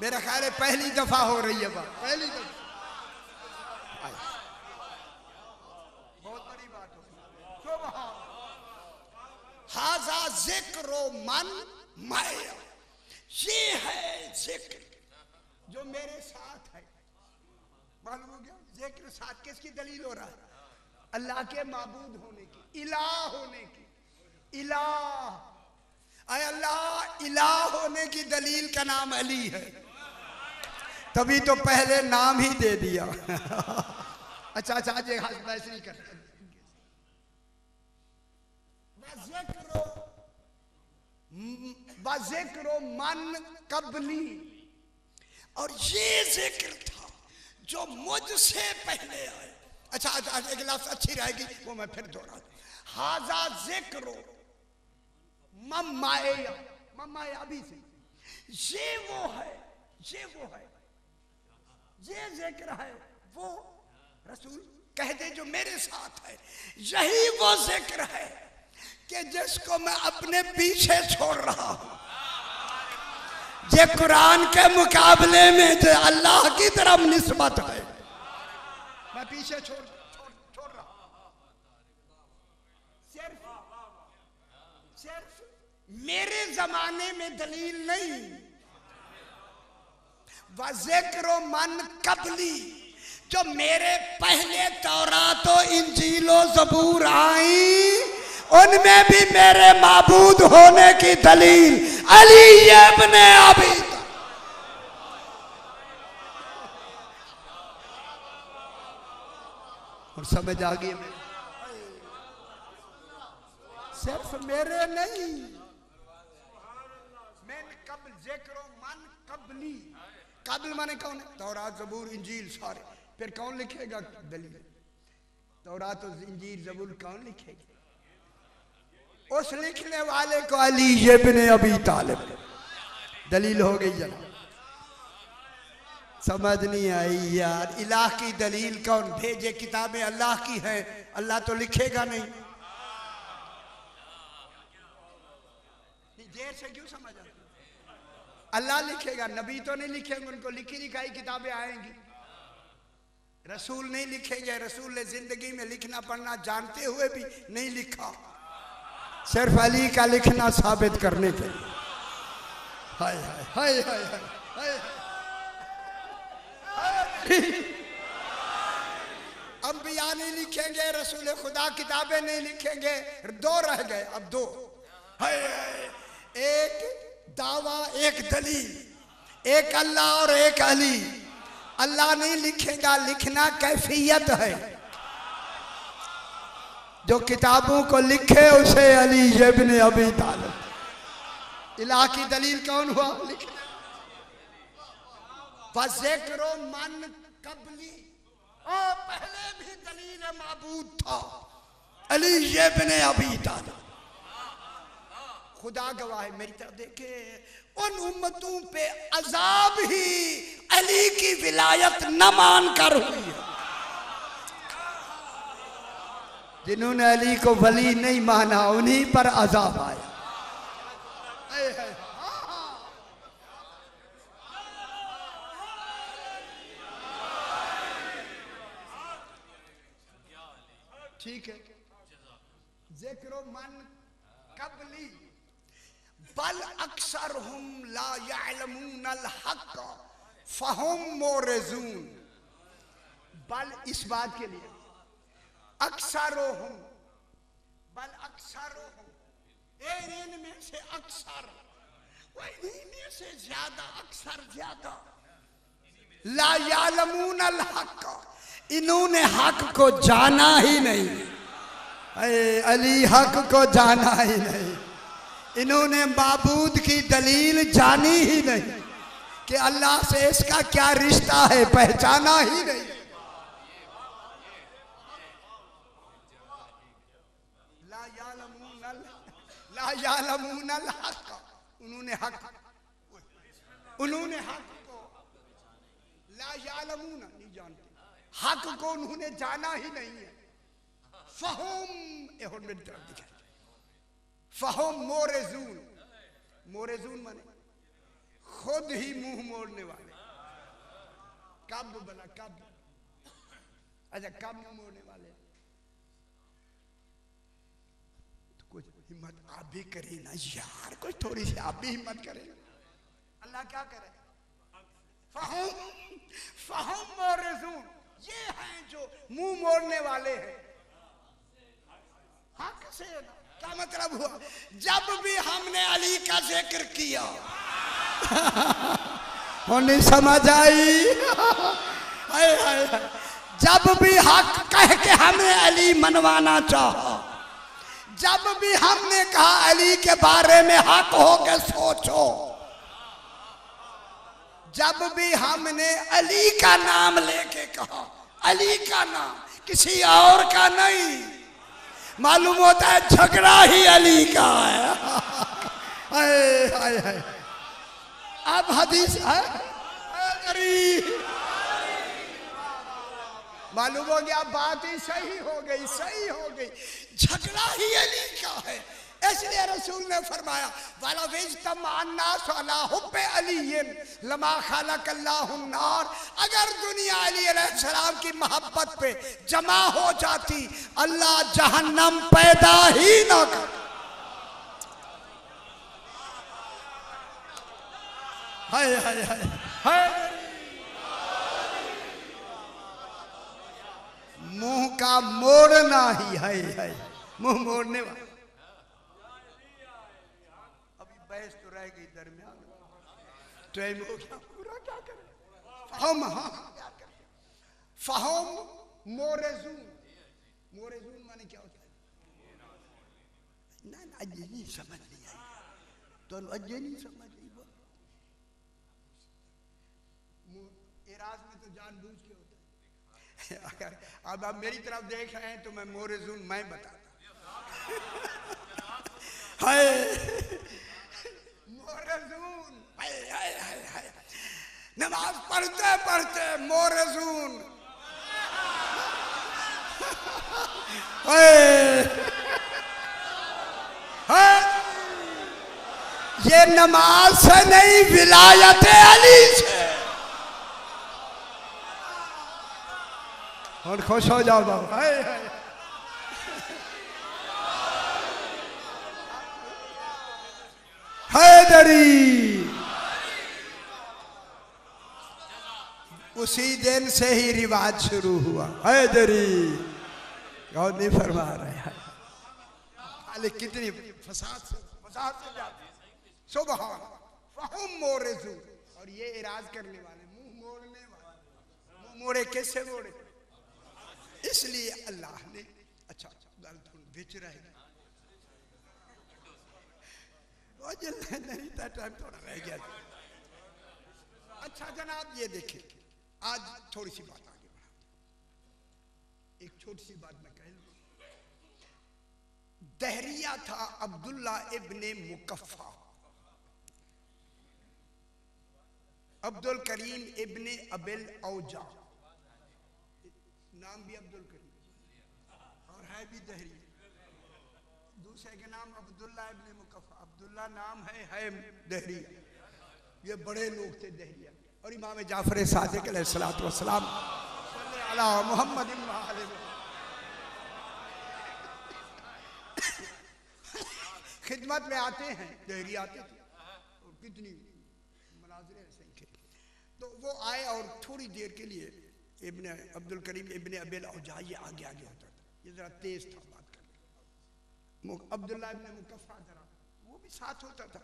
मेरा ख्याल है पहली दफा हो रही है बात, पहली दफा। बहुत बड़ी बात हो। हाजा जिक्रो मन माया, ये है जिक्र जो मेरे साथ है। मालूम हो गया? जिक्र साथ किसकी दलील हो रहा है? अल्लाह के माबूद होने की, इलाह होने की। इलाह अल्लाह इलाह होने की दलील का नाम अली है। तभी तो पहले नाम ही दे दिया। अच्छा अच्छा, आज वैसे नहीं करते। जिक्रो मन कबली, और ये जिक्र था जो मुझसे पहले आए। अच्छा अच्छा, एक लफ्ज़ अच्छी रहेगी वो मैं फिर दोहरा दूं। हाजा जिक्रो मम्माया, मम्माया अभी से, ये वो है, ये वो है, ये जिक्र है वो। रसूल कहते जो मेरे साथ है, यही वो जिक्र है कि जिसको मैं अपने पीछे छोड़ रहा हूं। ये कुरान के मुकाबले में जो अल्लाह की तरफ निस्बत है, मैं पीछे छोड़ रहा हूं। सिर्फ मेरे जमाने में दलील नहीं, व जिक्रो मन कबली, जो मेरे पहले तौरात और इंजील और ज़बूर आई, उनमें भी मेरे माबूद होने की दलील अली इब्न अबी तालिब। और समझ आ गई? सिर्फ मेरे नहीं, मैं कबल जिक्रो मन कबली। काबिल माने कौन है? तौरात ज़बूर इंजील सारे। फिर कौन लिखेगा दलील? तौरात और इंजील ज़बूर कौन लिखेगा? उस लिखने वाले को अली इब्न अबी तालिब। दलील हो गई जनाब। समझ नहीं आई यार। इलाह की दलील कौन भेजे? किताबें अल्लाह की हैं, अल्लाह तो लिखेगा नहीं। देर से क्यों समझ आता? अल्लाह लिखेगा, नबी तो नहीं लिखेंगे, उनको लिखी लिखाई किताबें आएंगी। रसूल नहीं लिखेंगे, रसूल ने जिंदगी में लिखना पढ़ना जानते हुए भी नहीं लिखा, सिर्फ अली का लिखना साबित करने के लिए। हाय हाय हाय हाय हाय। अंबिया नहीं लिखेंगे, रसूल खुदा किताबें नहीं लिखेंगे, दो रह गए अब, दो। हाय हाय, एक दावा एक दलील, एक अल्लाह और एक अली। अल्लाह नहीं लिखेगा, लिखना कैफियत है। जो किताबों को लिखे उसे अली इब्न अबी तालिब। इलाह की दलील कौन हुआ? लिखना। फ़ज़िक्रो मन कबली, और पहले भी दलील माबूद था, अली इब्न अबी तालिब। खुदा गवाह है, मेरी तरफ देखे, उन उम्मतों पे अजाब ही अली की विलायत न मानकर हुई है। जिन्होंने अली को वली नहीं माना उन्हीं पर अजाब आया। ठीक है, जिक्रो मन कबली बल अक्सरहुम ला यअलमूनल हक़ फहुम मोरज़ून। बल इस बात के लिए, अक्सरहुम, बल अक्सरहुम, इनमें से अक्सर, इनमें से ज्यादा, अक्सर ज्यादा, ला यअलमूनल हक़, इन्होंने हक को जाना ही नहीं। अली हक को जाना ही नहीं, इन्होंने माबूद की दलील जानी ही नहीं कि अल्लाह से इसका क्या रिश्ता है, पहचाना ही नहीं। ला यालमूनल हक़, उन्होंने हक को, ला यालमून, नहीं जानते, हक को उन्होंने जाना ही नहीं है। फहुम, मेरी तरफ दिखा, फहुम मोरज़ून, मोरज़ून माने खुद ही मुंह मोड़ने वाले। कब बना, कब, अच्छा कब मुंह मोड़ने वाले? तो कुछ हिम्मत आप भी करें ना यार, कुछ थोड़ी सी आप भी हिम्मत करें। अल्लाह क्या करे? फहुम, फहुम मोरज़ून, ये हैं जो मुंह मोड़ने वाले हैं हक से। क्या मतलब हुआ? जब भी हमने अली का जिक्र किया उन्हें समझ आई। हाय हाय, जब भी हक कह के हमें अली मनवाना चाहा, जब भी हमने कहा अली के बारे में हक हो के सोचो, जब भी हमने अली का नाम लेके कहा, अली का नाम, किसी और का नहीं, मालूम होता है झगड़ा ही अली का है। हाय हाय हाय, अब हदीस है, मालूम हो गया, बात ही सही हो गई, सही हो गई, झगड़ा ही अली का है। इसलिए रसूल ने फरमाया, वाला विज्तमान्नास अला हुब्बे अलीयिन लमा खलक़ल्लाहु नार, अगर दुनिया अली अलैहिस्सलाम की मोहब्बत पे जमा हो जाती, अल्लाह जहन्नम पैदा ही ना कर। हाय हाय हाय हाय, मुंह का मोड़ना ही है, मुंह मोड़ने वाला। बहस तो रह गई दरमियान, टाइम हो गया पूरा, क्या करें? फहम, हाँ क्या करें? फहम मोरज़ून, मोरज़ून माने क्या होता है? ना ना अज्जे नहीं समझ नहीं आई, तो अज्जे नहीं समझ नहीं। इराज में तो जानबूझ के होता है। अगर अब आप मेरी तरफ देख रहे हैं तो मैं मोरज़ून मैं बताता। हाय मोरज़ून, नमाज पढ़ते पढ़ते मोरज़ून, ये नमाज से नहीं, विलायत अली से। और खुश हो जाओ बाबा। हैदरी। उसी दिन से ही रिवाज शुरू हुआ। हैदरी गौर नहीं फरमा रहे हैं। कितनी फसाद से जाते सुबहान फहुम मोरेजू। और ये इराज करने वाले, मुंह मोड़ने वाले, मुंह मोड़े कैसे मोड़े? इसलिए अल्लाह ने अच्छा गलत बेच रहे नहीं था, टाइम थोड़ा रह गया। अच्छा जनाब ये देखिए, आज थोड़ी सी बात आगे बढ़ा, एक छोटी सी बात मैं कह लूं। दहरिया था अब्दुल्ला इब्ने मुकफ्फा, अब्दुल करीम इब्ने अबिल औजा, नाम भी अब्दुल करीम और है भी दहरिया। दूसरे के नाम अब्दुल्ला इब्ने मुकफ्फा, अब्दुल्ला नाम है दहरिया। ये बड़े लोग थे दहरिया। और इमाम जाफर सादिक अलैहिस्सलातु वस्सलाम अला मुहम्मद खिदमत में आते हैं, दहरी आते थे और कितनी मनाज़िर संख्या। तो वो आए और थोड़ी देर के लिए इब्ने अब्दुल करीम इब्ने अबिल औजा ये आगे आगे होता था, ये जरा तेज था बात करने। अब्दुल्ला इब्ने मुकफ्फा जरा वो भी साथ होता था।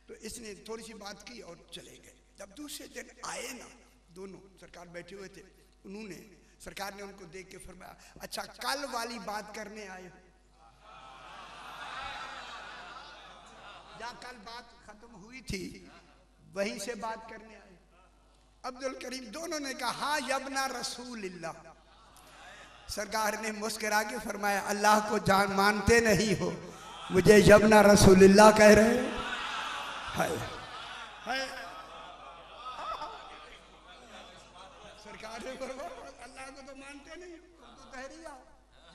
तो इसने थोड़ी सी बात की और चले गए। जब दूसरे दिन आए ना, दोनों सरकार बैठे हुए थे, उन्होंने सरकार ने उनको देख के फरमाया, अच्छा कल वाली बात करने आए हो? जहाँ कल बात खत्म हुई थी वहीं से बात करने आए? अब्दुल करीम दोनों ने कहा हाँ यबना रसूलिल्लाह। सरकार ने मुस्कुरा के फरमाया, अल्लाह को जान मानते नहीं हो, मुझे यबना रसूलिल्लाह कह रहे हैं? सरकार ने अल्लाह को तो मानते नहीं हो, तो दहरिया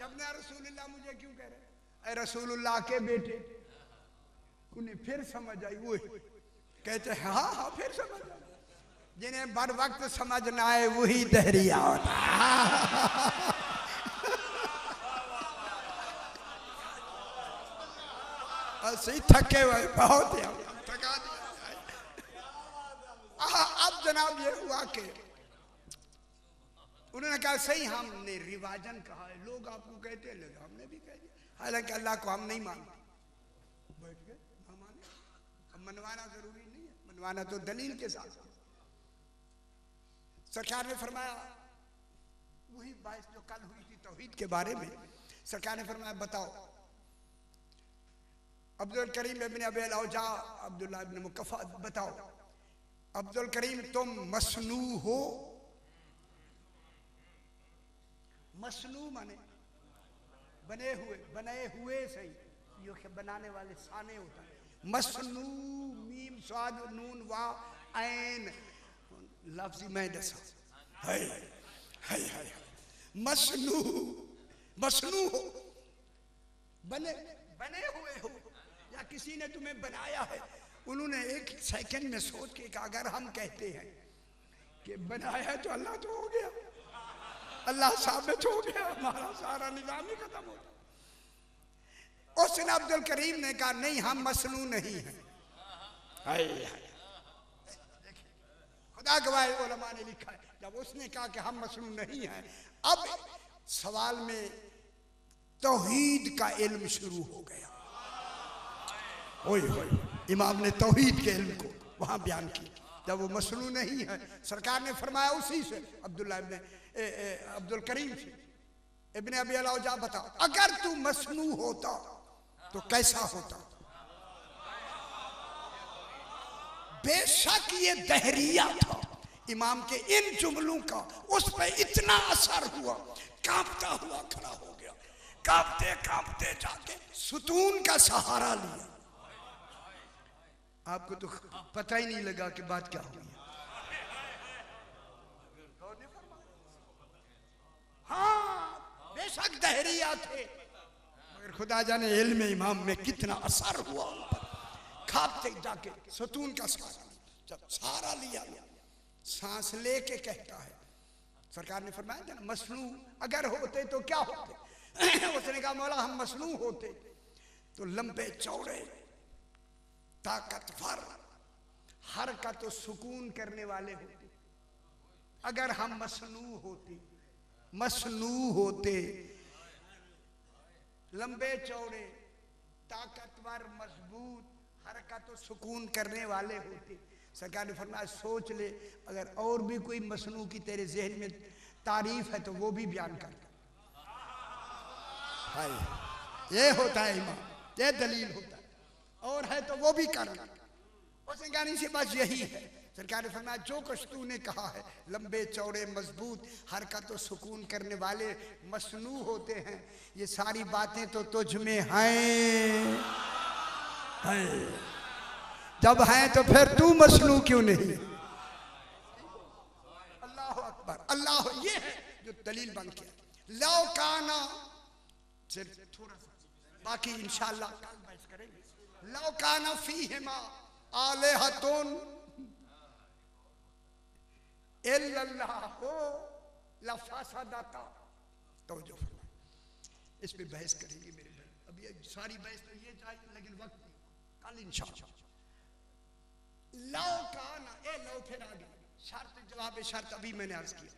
यबना रसूलिल्लाह मुझे क्यों कह रहे? ऐ रसूलुल्लाह के बेटे। उन्हें फिर समझ आई, वो कहते हाँ हाँ फिर समझ आई। जिन्हें बर वक्त समझ ना आए वही दहरिया होता। ऐसे ही थके हुए बहुत है, थका दिया। अब जनाब ये हुआ कि उन्होंने कहा सही हमने रिवाजन कहा है, लोग आपको कहते हैं, लोग हमने भी कह दिया, हालांकि अल्लाह को हम नहीं मानते। बैठ गए, हम माने। अब मनवाना जरूरी नहीं है, मनवाना तो दलील के साथ। सरकार ने फरमाया वही बात जो कल हुई थी तौहीद के बारे में। सरकार ने फरमाया बताओ अब्दुल करीम इब्ने अबिल औजा, अब्दुल्ला इब्ने मुकफ्फा, बताओ अब्दुल करीम तुम मसनू हो? मसनू माने बने हुए सही, यो बनाने वाले साने होता है। मसनू मीम स्वाद नून वा ऐन लफ्ज़ी मैं दसा है मसनू हो, बने हुए हो, या किसी ने तुम्हें बनाया है। उन्होंने एक सेकंड में सोच के कहा अगर हम कहते हैं कि बनाया तो अल्लाह तो हो गया, अल्लाह साबित हो गया, हमारा सारा निजाम ही खत्म हो गया। उसने अब्दुल करीम ने कहा नहीं हम मसनू नहीं हैं। खुदा गवाह उलमा ने लिखा है जब उसने कहा कि हम मसनू नहीं हैं, अब सवाल में तौहीद का इल्म शुरू हो गया। इमाम ने तौहीद के इल्म को वहां बयान किया। जब वो मसनू नहीं है, सरकार ने फरमाया उसी से अब्दुल्ला इब्ने अब्दुल करीम से इब्ने अबी औजा बताओ अगर तू मसनू होता तो कैसा होता? बेशक ये दहरिया था। इमाम के इन जुमलों का उस पर इतना असर हुआ, कांपता हुआ खड़ा हो गया, कांपते कांपते जाके सुतून का सहारा लिया। आपको तो पता ही नहीं लगा कि बात क्या हुई। हाँ बेशक दहरिया थे, मगर खुदा जाने इल्म इमाम में कितना असर हुआ उन पर। खापते जाके सतून का सहारा, जब सहारा लिया, सांस लेके कहता है, सरकार ने फरमाया था ना मसनू अगर होते तो क्या होते। उसने कहा मौला हम मसनू होते तो लंबे चौड़े ताकतवर हरकत सुकून करने वाले होते। अगर हम मसनू होते लंबे चौड़े ताकतवर मजबूत हरकत सुकून करने वाले होते। सरकार ने फरमाया सोच ले अगर और भी कोई मसनू की तेरे जहन में तारीफ है तो वो भी बयान कर। ये होता है ईमान, ये दलील होता है, और है तो वो भी कर। उसने कहा नहीं से बस यही है। सरकार ने फरमाया जो कुछ तूने कहा है लंबे चौड़े मजबूत हरकत और सुकून करने वाले मसनू होते हैं, ये सारी बातें तो तुझ में हैं। जब हैं तो फिर तू मसनू क्यों नहीं। अल्लाह अकबर, अल्लाह, ये है जो दलील बन के लौ काना, थोड़ा सा बाकी इंशाअल्लाह कल बहस करेंगे। लौ काना फीहिमा आलिहतुन इल्लल्लाहु लफसदता। तो जो इस पे बहस करेंगे मेरे भाई, अब ये सारी बहस तो ये चाहिए लेकिन वक्त नहीं, कल इंशाअल्लाह। लौ काना, ए लौ फिर आ गया, शर्त जवाब शर्त अभी मैंने अर्ज किया।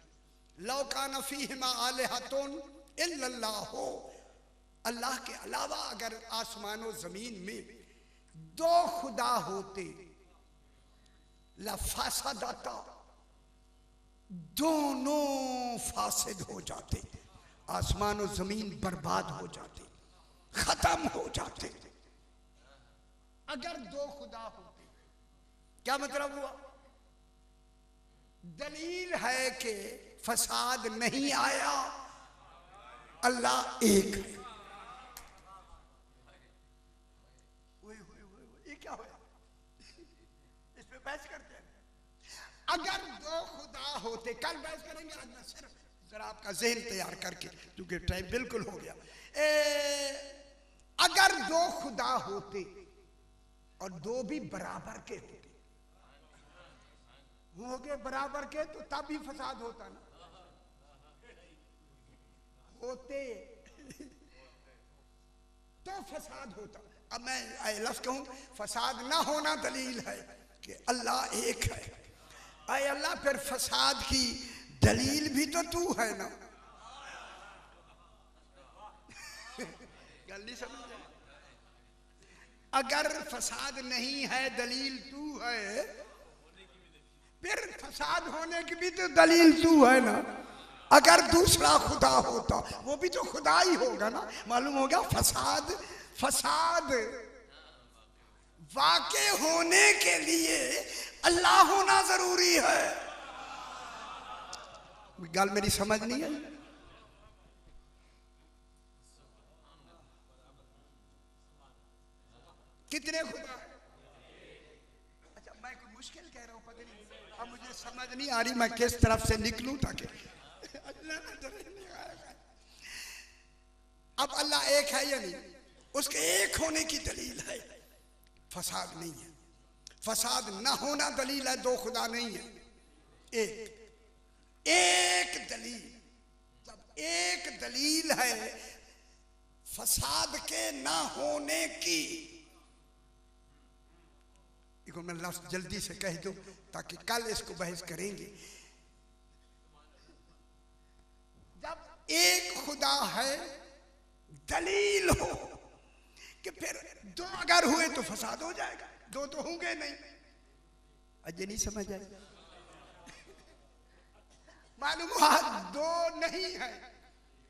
लौ काना फीहिमा आलिहतुन इल्लल्लाहु, अल्लाह के अलावा अगर आसमान और जमीन में दो खुदा होते लफसदता, दोनों फासिद हो जाते, आसमान और जमीन बर्बाद हो जाते, खत्म हो जाते। अगर दो खुदा होते, क्या मतलब हुआ? दलील है कि फसाद नहीं आया, अल्लाह एक है। ये क्या होया? इस पे बहस करते हैं। अगर दो खुदा होते, कल बहस करेंगे, आज मैं सिर्फ जरा आपका ज़हन तैयार करके, क्योंकि टाइम बिल्कुल हो गया। अगर दो खुदा होते और दो भी बराबर के होगे बराबर के, तो तब भी फसाद होता ना। होते तो फसाद होता। अब मैं लफ्ज़ कहूं, फसाद ना होना दलील है कि अल्लाह एक है। अरे अल्लाह, फिर फसाद की दलील भी तो तू है ना। गल नहीं समझ? अगर फसाद नहीं है दलील तू है, फिर फसाद होने की भी तो दलील तू है ना। अगर दूसरा खुदा होता वो भी तो खुदा ही होगा ना। मालूम होगा फसाद वाक़े होने के लिए अल्लाह होना जरूरी है। गल मेरी समझ नहीं आई? कितने खुदा? अच्छा, मैं कोई मुश्किल कह रहा हूं, पता नहीं, अब मुझे समझ नहीं आ रही मैं किस तरफ से निकलूं ताकि अब अल्लाह एक है या नहीं? उसके एक होने की दलील है फसाद नहीं है। फसाद ना होना दलील है दो खुदा नहीं है, एक दलील। जब एक दलील है फसाद के ना होने की, देखो मैं लफ्ज़ जल्दी से कह दूं ताकि कल इसको बहस करेंगे। जब एक खुदा है दलील हो कि फिर दो अगर हुए तो फसाद हो जाएगा, दो तो होंगे नहीं। अजय नहीं समझ आए? मालूम हुआ दो नहीं है।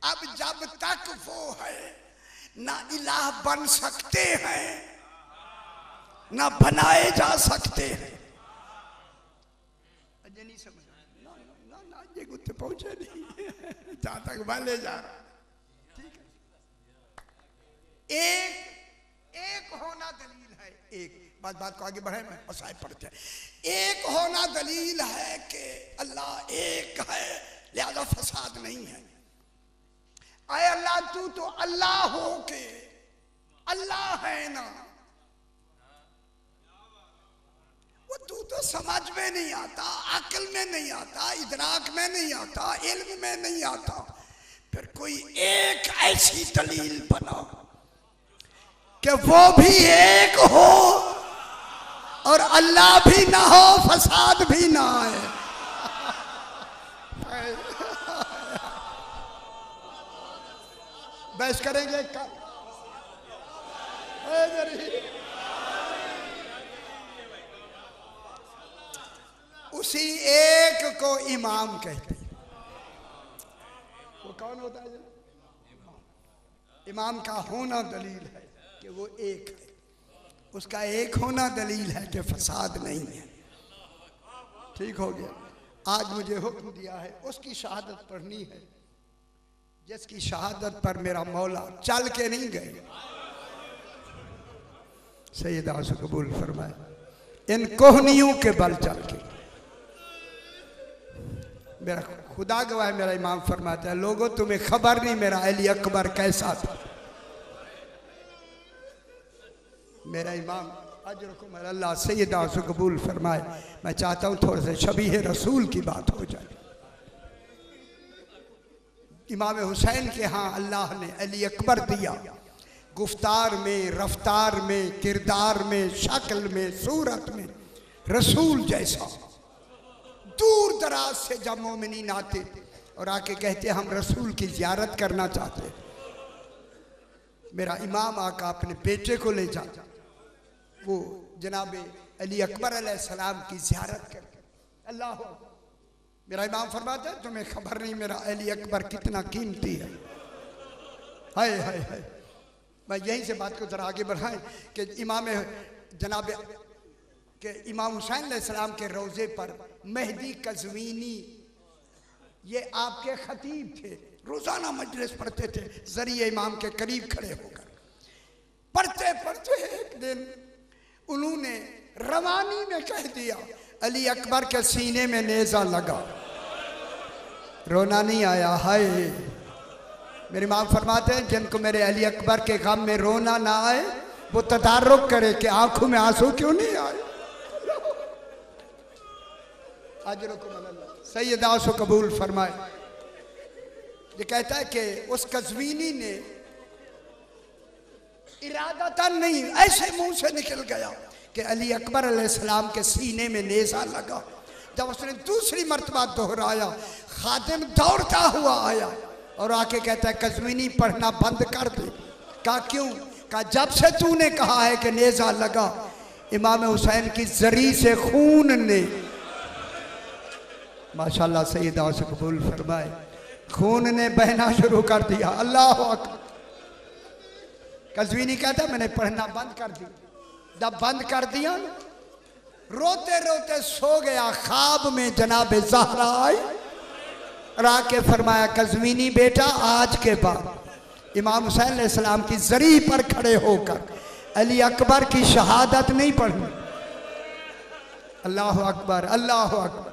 अब जब तक वो है ना इलाह बन सकते हैं ना बनाए जा सकते हैं। अजय नहीं समझ? ना अजय गुत्ते पहुंचे नहीं जहां तक वाले जा रहा। ठीक है, एक होना दलील है। एक बात को आगे बढ़ाए, मैं मसाइल पढ़ते हैं। एक होना दलील है कि अल्लाह एक है, लिहाजा फसाद नहीं है। आए अल्लाह, तू तो अल्लाह हो के अल्लाह है ना, समझ में नहीं आता, अक्ल में नहीं आता, इदराक में नहीं आता, इल्म में नहीं आता, फिर कोई एक ऐसी दलील बनाओ कि वो भी एक हो और अल्लाह भी ना हो, फसाद भी ना आए। बहस करेंगे कल। उसी एक को इमाम कहते हैं। वो कौन होता है? इमाम का होना दलील है कि वो एक है, उसका एक होना दलील है कि फसाद नहीं है। ठीक हो गया। आज मुझे हुक्म दिया है उसकी शहादत पढ़नी है जिसकी शहादत पर मेरा मौला चल के नहीं गए। सैयदा से कबूल फरमाए, इन कोहनियों के बल चल के। मेरा खुदा गवाह, मेरा इमाम फरमाता है, लोगों तुम्हें खबर नहीं मेरा अली अकबर कैसा था। मेरा इमाम अजरकुम अल्लाह सैयदा से कबूल फरमाए। मैं चाहता हूँ थोड़ा सा शबीह रसूल की बात हो जाए। इमाम हुसैन के यहाँ अल्लाह ने अली अकबर दिया, गुफ्तार में, रफ्तार में, किरदार में, शक्ल में, सूरत में रसूल जैसा। दूर दराज से जब मोमिनीन आते और आके कहते हम रसूल की ज़ियारत करना चाहते, मेरा इमाम आका अपने बेटे को ले जाता, वो जनाब अली अकबर अलैहिस्सलाम की ज़ियारत करके। अल्लाह, मेरा इमाम फरमाता है तुम्हें खबर नहीं मेरा अली अकबर कितना कीमती है। हाय हाय हाय। मैं यहीं से बात को जरा आगे बढ़ाएं कि इमाम जनाब के इमाम हुसैन अलैहिस्सलाम के रोज़े पर मेहदी कज़वीनी ये आपके खतीब थे, रोज़ाना मजलिस पढ़ते थे ज़रिए इमाम के करीब खड़े होकर। पढ़ते पढ़ते एक दिन उन्होंने रवानी में कह दिया अली अकबर के सीने में नेज़ा लगा। रोना नहीं आया। हाय, मेरे इमाम फरमाते हैं जिनको मेरे अली अकबर के गम में रोना ना आए वो तदारुक करे कि आंखों में आंसू क्यों नहीं आए। सैयदा से कबूल फरमाए। ये कहता है कि उस कज़वीनी ने इरादतन नहीं, ऐसे मुंह से निकल गया कि अली अकबर अलैहिस्सलाम के सीने में नेज़ा लगा। जब उसने दूसरी मर्तबा दोहराया, खादिम दौड़ता हुआ आया और आके कहता है कज़वीनी पढ़ना बंद कर दे। कहा क्यों? कहा जब से तूने कहा है कि नेज़ा लगा, इमाम हुसैन की जरी से खून ने, माशाल्लाह सैयदा से कबूल फरमाए, खून ने बहना शुरू कर दिया। अल्लाह अकबर। कज़वीनी कहता मैंने पढ़ना बंद कर दिया। जब बंद कर दिया रोते रोते सो गया। ख्वाब में जनाब ज़हरा आई और आके फरमाया कज़वीनी बेटा आज के बाद इमाम हुसैन अलैहिस्सलाम की जरी पर खड़े होकर अली अकबर की शहादत नहीं पढ़नी। अल्लाह अकबर, अल्लाह अकबर।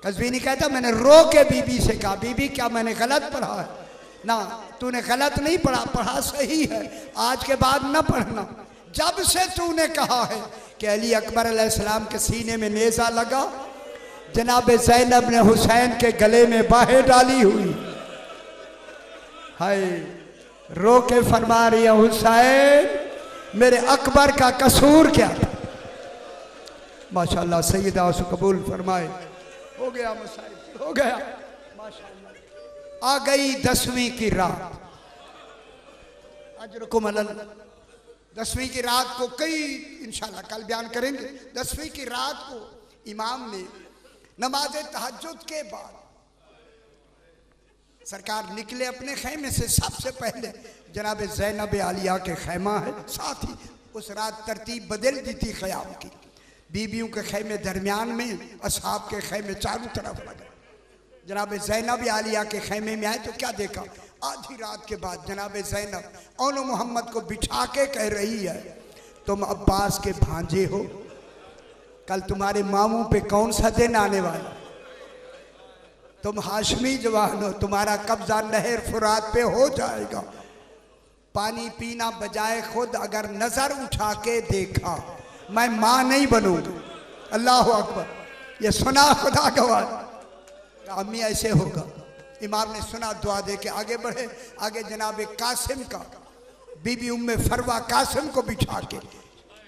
कज़वीनी कहता मैंने रो के बीबी से कहा बीबी क्या मैंने गलत पढ़ा है? ना, तूने गलत नहीं पढ़ा, पढ़ा सही है, आज के बाद न पढ़ना। जब से तूने कहा है कि अली अकबर अलैहिस्सलाम के सीने में नेज़ा लगा, जनाब ज़ैनब ने हुसैन के गले में बाहें डाली हुई। हाय, रो के फरमा रही है हुसैन मेरे अकबर का कसूर क्या था? माशाल्लाह सैयदा से कबूल फरमाए। हो गया मसाइल, हो गया माशाल्लाह। आ गई 10वीं की रात। अजरकुम अल्लाह। 10वीं की रात को कई इंशाल्लाह कल बयान करेंगे। 10वीं की रात को इमाम ने नमाज तहज्जुद के बाद सरकार निकले अपने खैमे से। सबसे पहले जनाब ज़ैनब आलिया के खैमा है, साथ ही उस रात तरतीब बदल दी थी क़याम की। बीबियों के खैमे दरमियान में, असहाब के खैमे चारों तरफ लगे। जनाब ज़ैनब आलिया के खैमे में आए तो क्या देखा? आधी रात के बाद जनाब ज़ैनब औनो मोहम्मद को बिठा के कह रही है तुम अब्बास के भांजे हो, कल तुम्हारे मामू पे कौन सा दिन आने वाला? तुम हाशमी जवान हो, तुम्हारा कब्जा नहर फुरात पे हो जाएगा। पानी पीना बजाए खुद अगर नजर उठा के देखा मैं मां नहीं बनूंगी। अल्लाह अकबर। ये सुना खुदा गवाह, अम्मी ऐसे होगा। इमाम ने सुना, दुआ दे के आगे बढ़े। आगे जनाब कासिम का, बीबी उम्मे फरवा कासिम को बिठा के,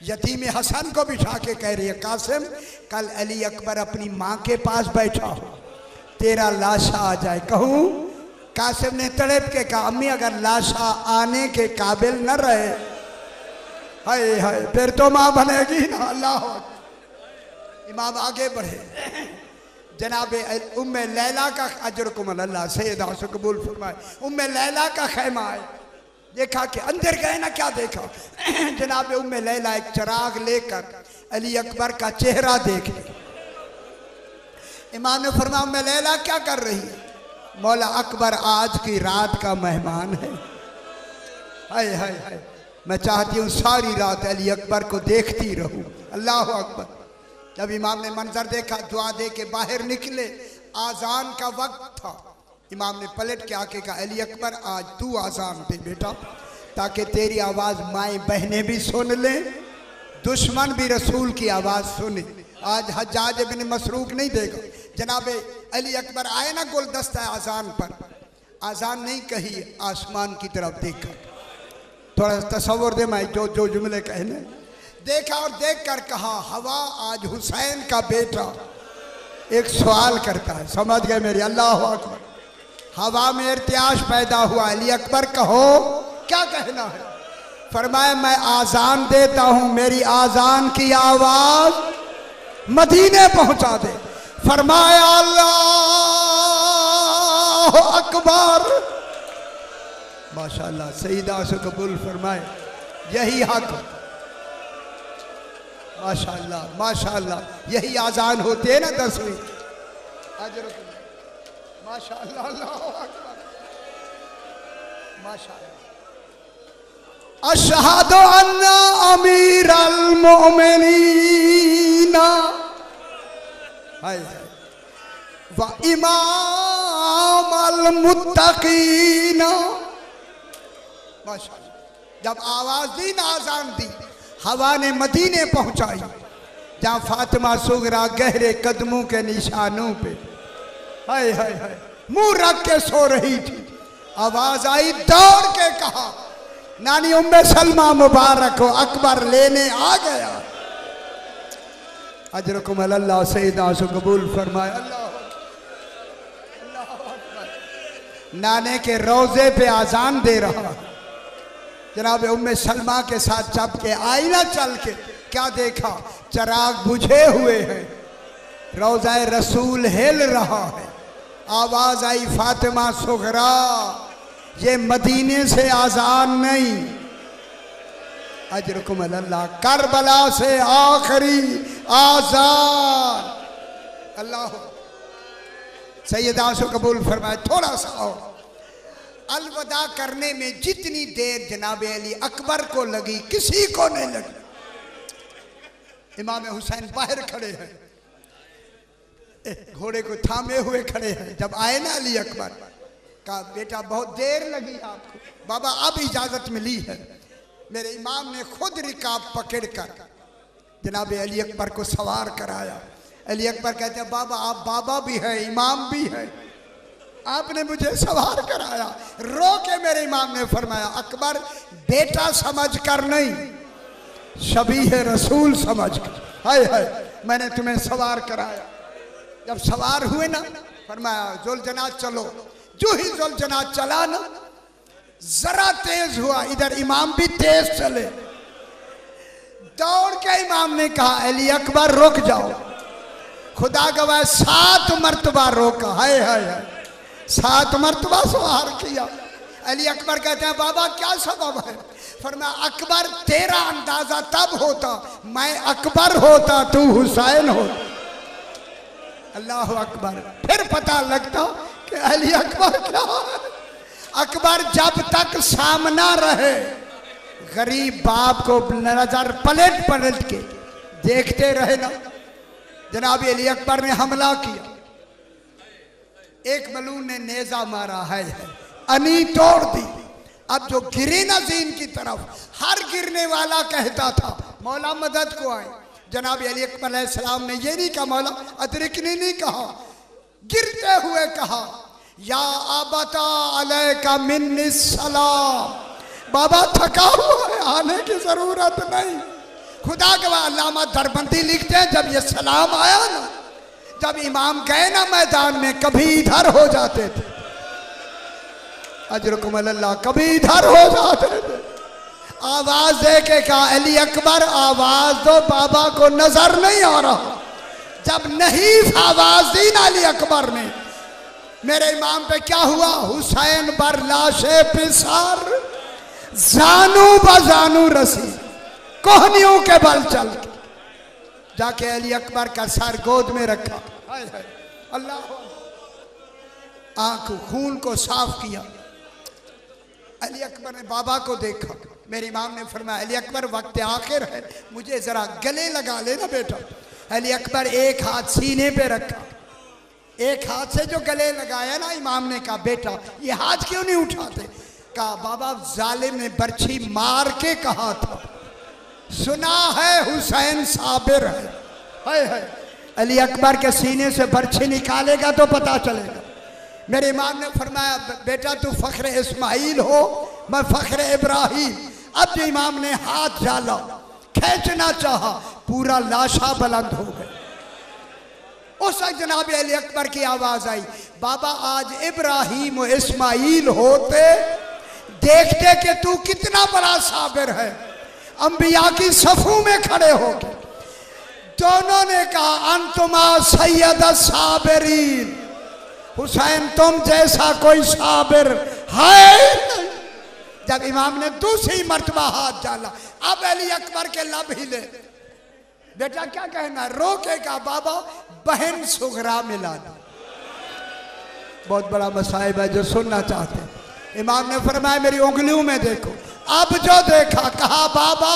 यतीम हसन को बिठा के कह रही है, कासिम कल अली अकबर अपनी माँ के पास बैठा हो, तेरा लाशा आ जाए। कहूँ कासिम ने तड़प के कहा, अम्मी अगर लाशा आने के काबिल न रहे, हाय हाय फिर तो माँ बनेगी ना। अल्लाह। इमाम आगे बढ़े। जनाब उम्मे लैला का, अजरकुम अल्लाह सैयदा से कबूल फरमाए, उम्मे लैला का खैमा है। देखा कि अंदर गए ना, क्या देखा? जनाब उम्मे लैला एक चिराग लेकर अली अकबर का चेहरा देख ले। इमाम ने फरमाया, उम्मे लैला क्या कर रही है? मौला अकबर आज की रात का मेहमान है। हाय हाय हाय, मैं चाहती हूँ सारी रात अली अकबर को देखती रहूं। अल्लाह अकबर। जब इमाम ने मंजर देखा, दुआ दे के बाहर निकले, आजान का वक्त था। इमाम ने पलट के आके कहा, अली अकबर आज तू आजान दे बेटा, ताकि तेरी आवाज़ माएँ बहनें भी सुन लें, दुश्मन भी रसूल की आवाज़ सुने। आज हज्जाज बिन मसरूक नहीं देगा। जनाब अली अकबर आए ना गुलदस्ता आजान पर, आजान नहीं कही, आसमान की तरफ देखा। थोड़ा तसव्वुर दे, मैं जो जुमले कहने देखा और देख कर कहा, हवा आज हुसैन का बेटा एक सवाल करता है। समझ गए मेरी? अल्लाह अकबर। हवा में इर्तियाश पैदा हुआ, अली अकबर कहो क्या कहना है? फरमाया, मैं आजान देता हूं, मेरी आजान की आवाज मदीने पहुंचा दे। फरमाया, अल्लाह अकबर। माशाअल्लाह, सईदा से कबूल फरमाए, यही हक। माशाअल्लाह माशाअल्लाह, यही आजान होती है ना 10वीं। माशाअल्लाह, अल्लाह अकबर। माशाअल्लाह। अशहदु अन्ना अमीरल मोमिनीन व इमामल मुत्तकीन। माशाअल्लाह। जब आवाज दी ना, आजान दी, हवा ने मदीने पहुंचाई, जहां फातिमा सुगरा गहरे कदमों के निशानों पे हाय हाय हाय मुंह रख के सो रही थी। आवाज आई, दौड़ के कहा, नानी उम्मे सलमा मुबारक हो, अकबर लेने आ गया। अजरकुम अल्लाह सईदा से कबूल फरमाए। अल्लाह अकबर। नाने के रोजे पे आजान दे रहा। जनाब उम्मे सलमा के साथ जब के आई ना, चल के क्या देखा? चिराग बुझे हुए हैं, रोज़ाए रसूल हिल रहा है। आवाज आई, फातिमा सुगरा, ये मदीने से आजान नहीं, अजरकुम अल्लाह, करबला से आखिरी आजान। अल्लाह। सैयदा से कबूल फरमाए। थोड़ा सा और अलविदा करने में जितनी देर जनाब अली अकबर को लगी, किसी को नहीं लगी। इमाम हुसैन बाहर खड़े हैं, घोड़े को थामे हुए खड़े हैं। जब आए ना अली अकबर, कहा, बेटा बहुत देर लगी आपको। बाबा अब इजाजत मिली है। मेरे इमाम ने खुद रिकाब पकड़कर जनाब अली अकबर को सवार कराया। अली अकबर कहते हैं, बाबा आप बाबा भी है, इमाम भी है, आपने मुझे सवार कराया। रो के मेरे इमाम ने फरमाया, अकबर बेटा समझ कर नहीं, शबीह रसूल समझ कर, हाय हाय मैंने तुम्हें सवार कराया। जब सवार हुए ना, फरमाया जुलजनात चलो। जो ही जुलजनात चला ना, जरा तेज हुआ, इधर इमाम भी तेज चले। दौड़ के इमाम ने कहा, अली अकबर रुक जाओ। खुदा गवाह 7 मरतबा रोका। हाय हाय हाय, 7 मरतबा सवार किया। अली अकबर कहते हैं, बाबा क्या सबब है? फरमाया, अकबर तेरा अंदाजा तब होता, मैं अकबर होता, तू हुसैन होता। अल्लाह अकबर। फिर पता लगता कि अली अकबर क्या है। अकबर जब तक सामना रहे, गरीब बाप को नजर पलट पलट के देखते रहे ना। जनाब अली अकबर ने हमला किया, एक मलून ने नेजा मारा है, अनी तोड़ दी। अब जो गिरे ना जीन की तरफ, हर गिरने वाला कहता था, मौला मदद को आए, जनाब अली अकबर अलैहिस्सलाम ने ये नहीं कहा मौला अदरिकनी नहीं कहा, गिरते हुए कहा या अबता अलैका मिन्नी सलाम, बाबा थका हुआ है, आने की जरूरत नहीं। खुदा गवाह अल्लामा दरबंदी लिखते हैं जब ये सलाम आया ना, जब इमाम गए ना मैदान में, कभी इधर हो जाते थे, अजरकुम अल्लाह, कभी इधर हो जाते थे। आवाज दे के कहा अली अकबर आवाज दो, बाबा को नजर नहीं आ रहा। जब नहीं आवाज दी ना अली अकबर ने, मेरे इमाम पे क्या हुआ, हुसैन बर लाशे पिसार, जानू बजानू रसी, कोहनियों के बल चल के जाके अली अकबर का सर गोद में रखा, अल्लाह, आंख खून को साफ किया। अली अकबर ने बाबा को देखा, मेरे इमाम ने फरमाया अली अकबर वक्त आखिर है, मुझे जरा गले लगा लेना बेटा। अली अकबर एक हाथ सीने पे रखा, एक हाथ से जो गले लगाया ना, इमाम ने कहा बेटा ये हाथ क्यों नहीं उठाते? कहा बाबा जालिम ने बर्छी मार के कहा था, सुना है हुसैन साबिर है। अली अकबर के सीने से बर्छी निकालेगा तो पता चलेगा। मेरे इमाम ने फरमाया बेटा तू फख्र इस्माइल हो, मैं फख्र इब्राहिम। अब जो इमाम ने हाथ डाला, खींचना चाहा, पूरा लाशा बुलंद हो गया। उस वक्त जनाब अली अकबर की आवाज आई, बाबा आज इब्राहिम और इस्माइल होते, देखते कि तू कितना बड़ा साबिर है, अंबिया की सफू में खड़े हो गए। दोनों ने कहा अंतुमा सैयद साबिरीन, हुसैन तुम जैसा कोई साबिर है। जब इमाम ने दूसरी मर्तबा हाथ डाला, अब अली अकबर के लब हिले, बेटा क्या कहना, रोकेगा बाबा, बहन सुगरा मिला दी। बहुत बड़ा मसाइब है जो सुनना चाहते हैं। इमाम ने फरमाया मेरी उंगलियों में देखो। अब जो देखा, कहा बाबा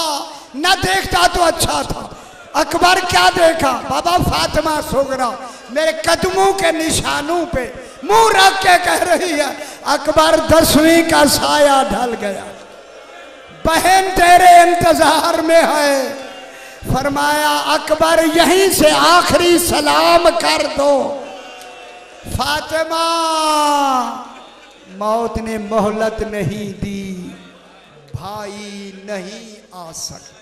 न देखता तो अच्छा था। अकबर क्या देखा, बाबा फातिमा सुगरा मेरे कदमों के निशानों पे मुंह रख के कह रही है, अकबर 10वीं का साया ढल गया, बहन तेरे इंतजार में है। फरमाया अकबर यहीं से आखिरी सलाम कर दो। फातिमा, मौत ने मोहलत नहीं दी, भाई नहीं आ सकता।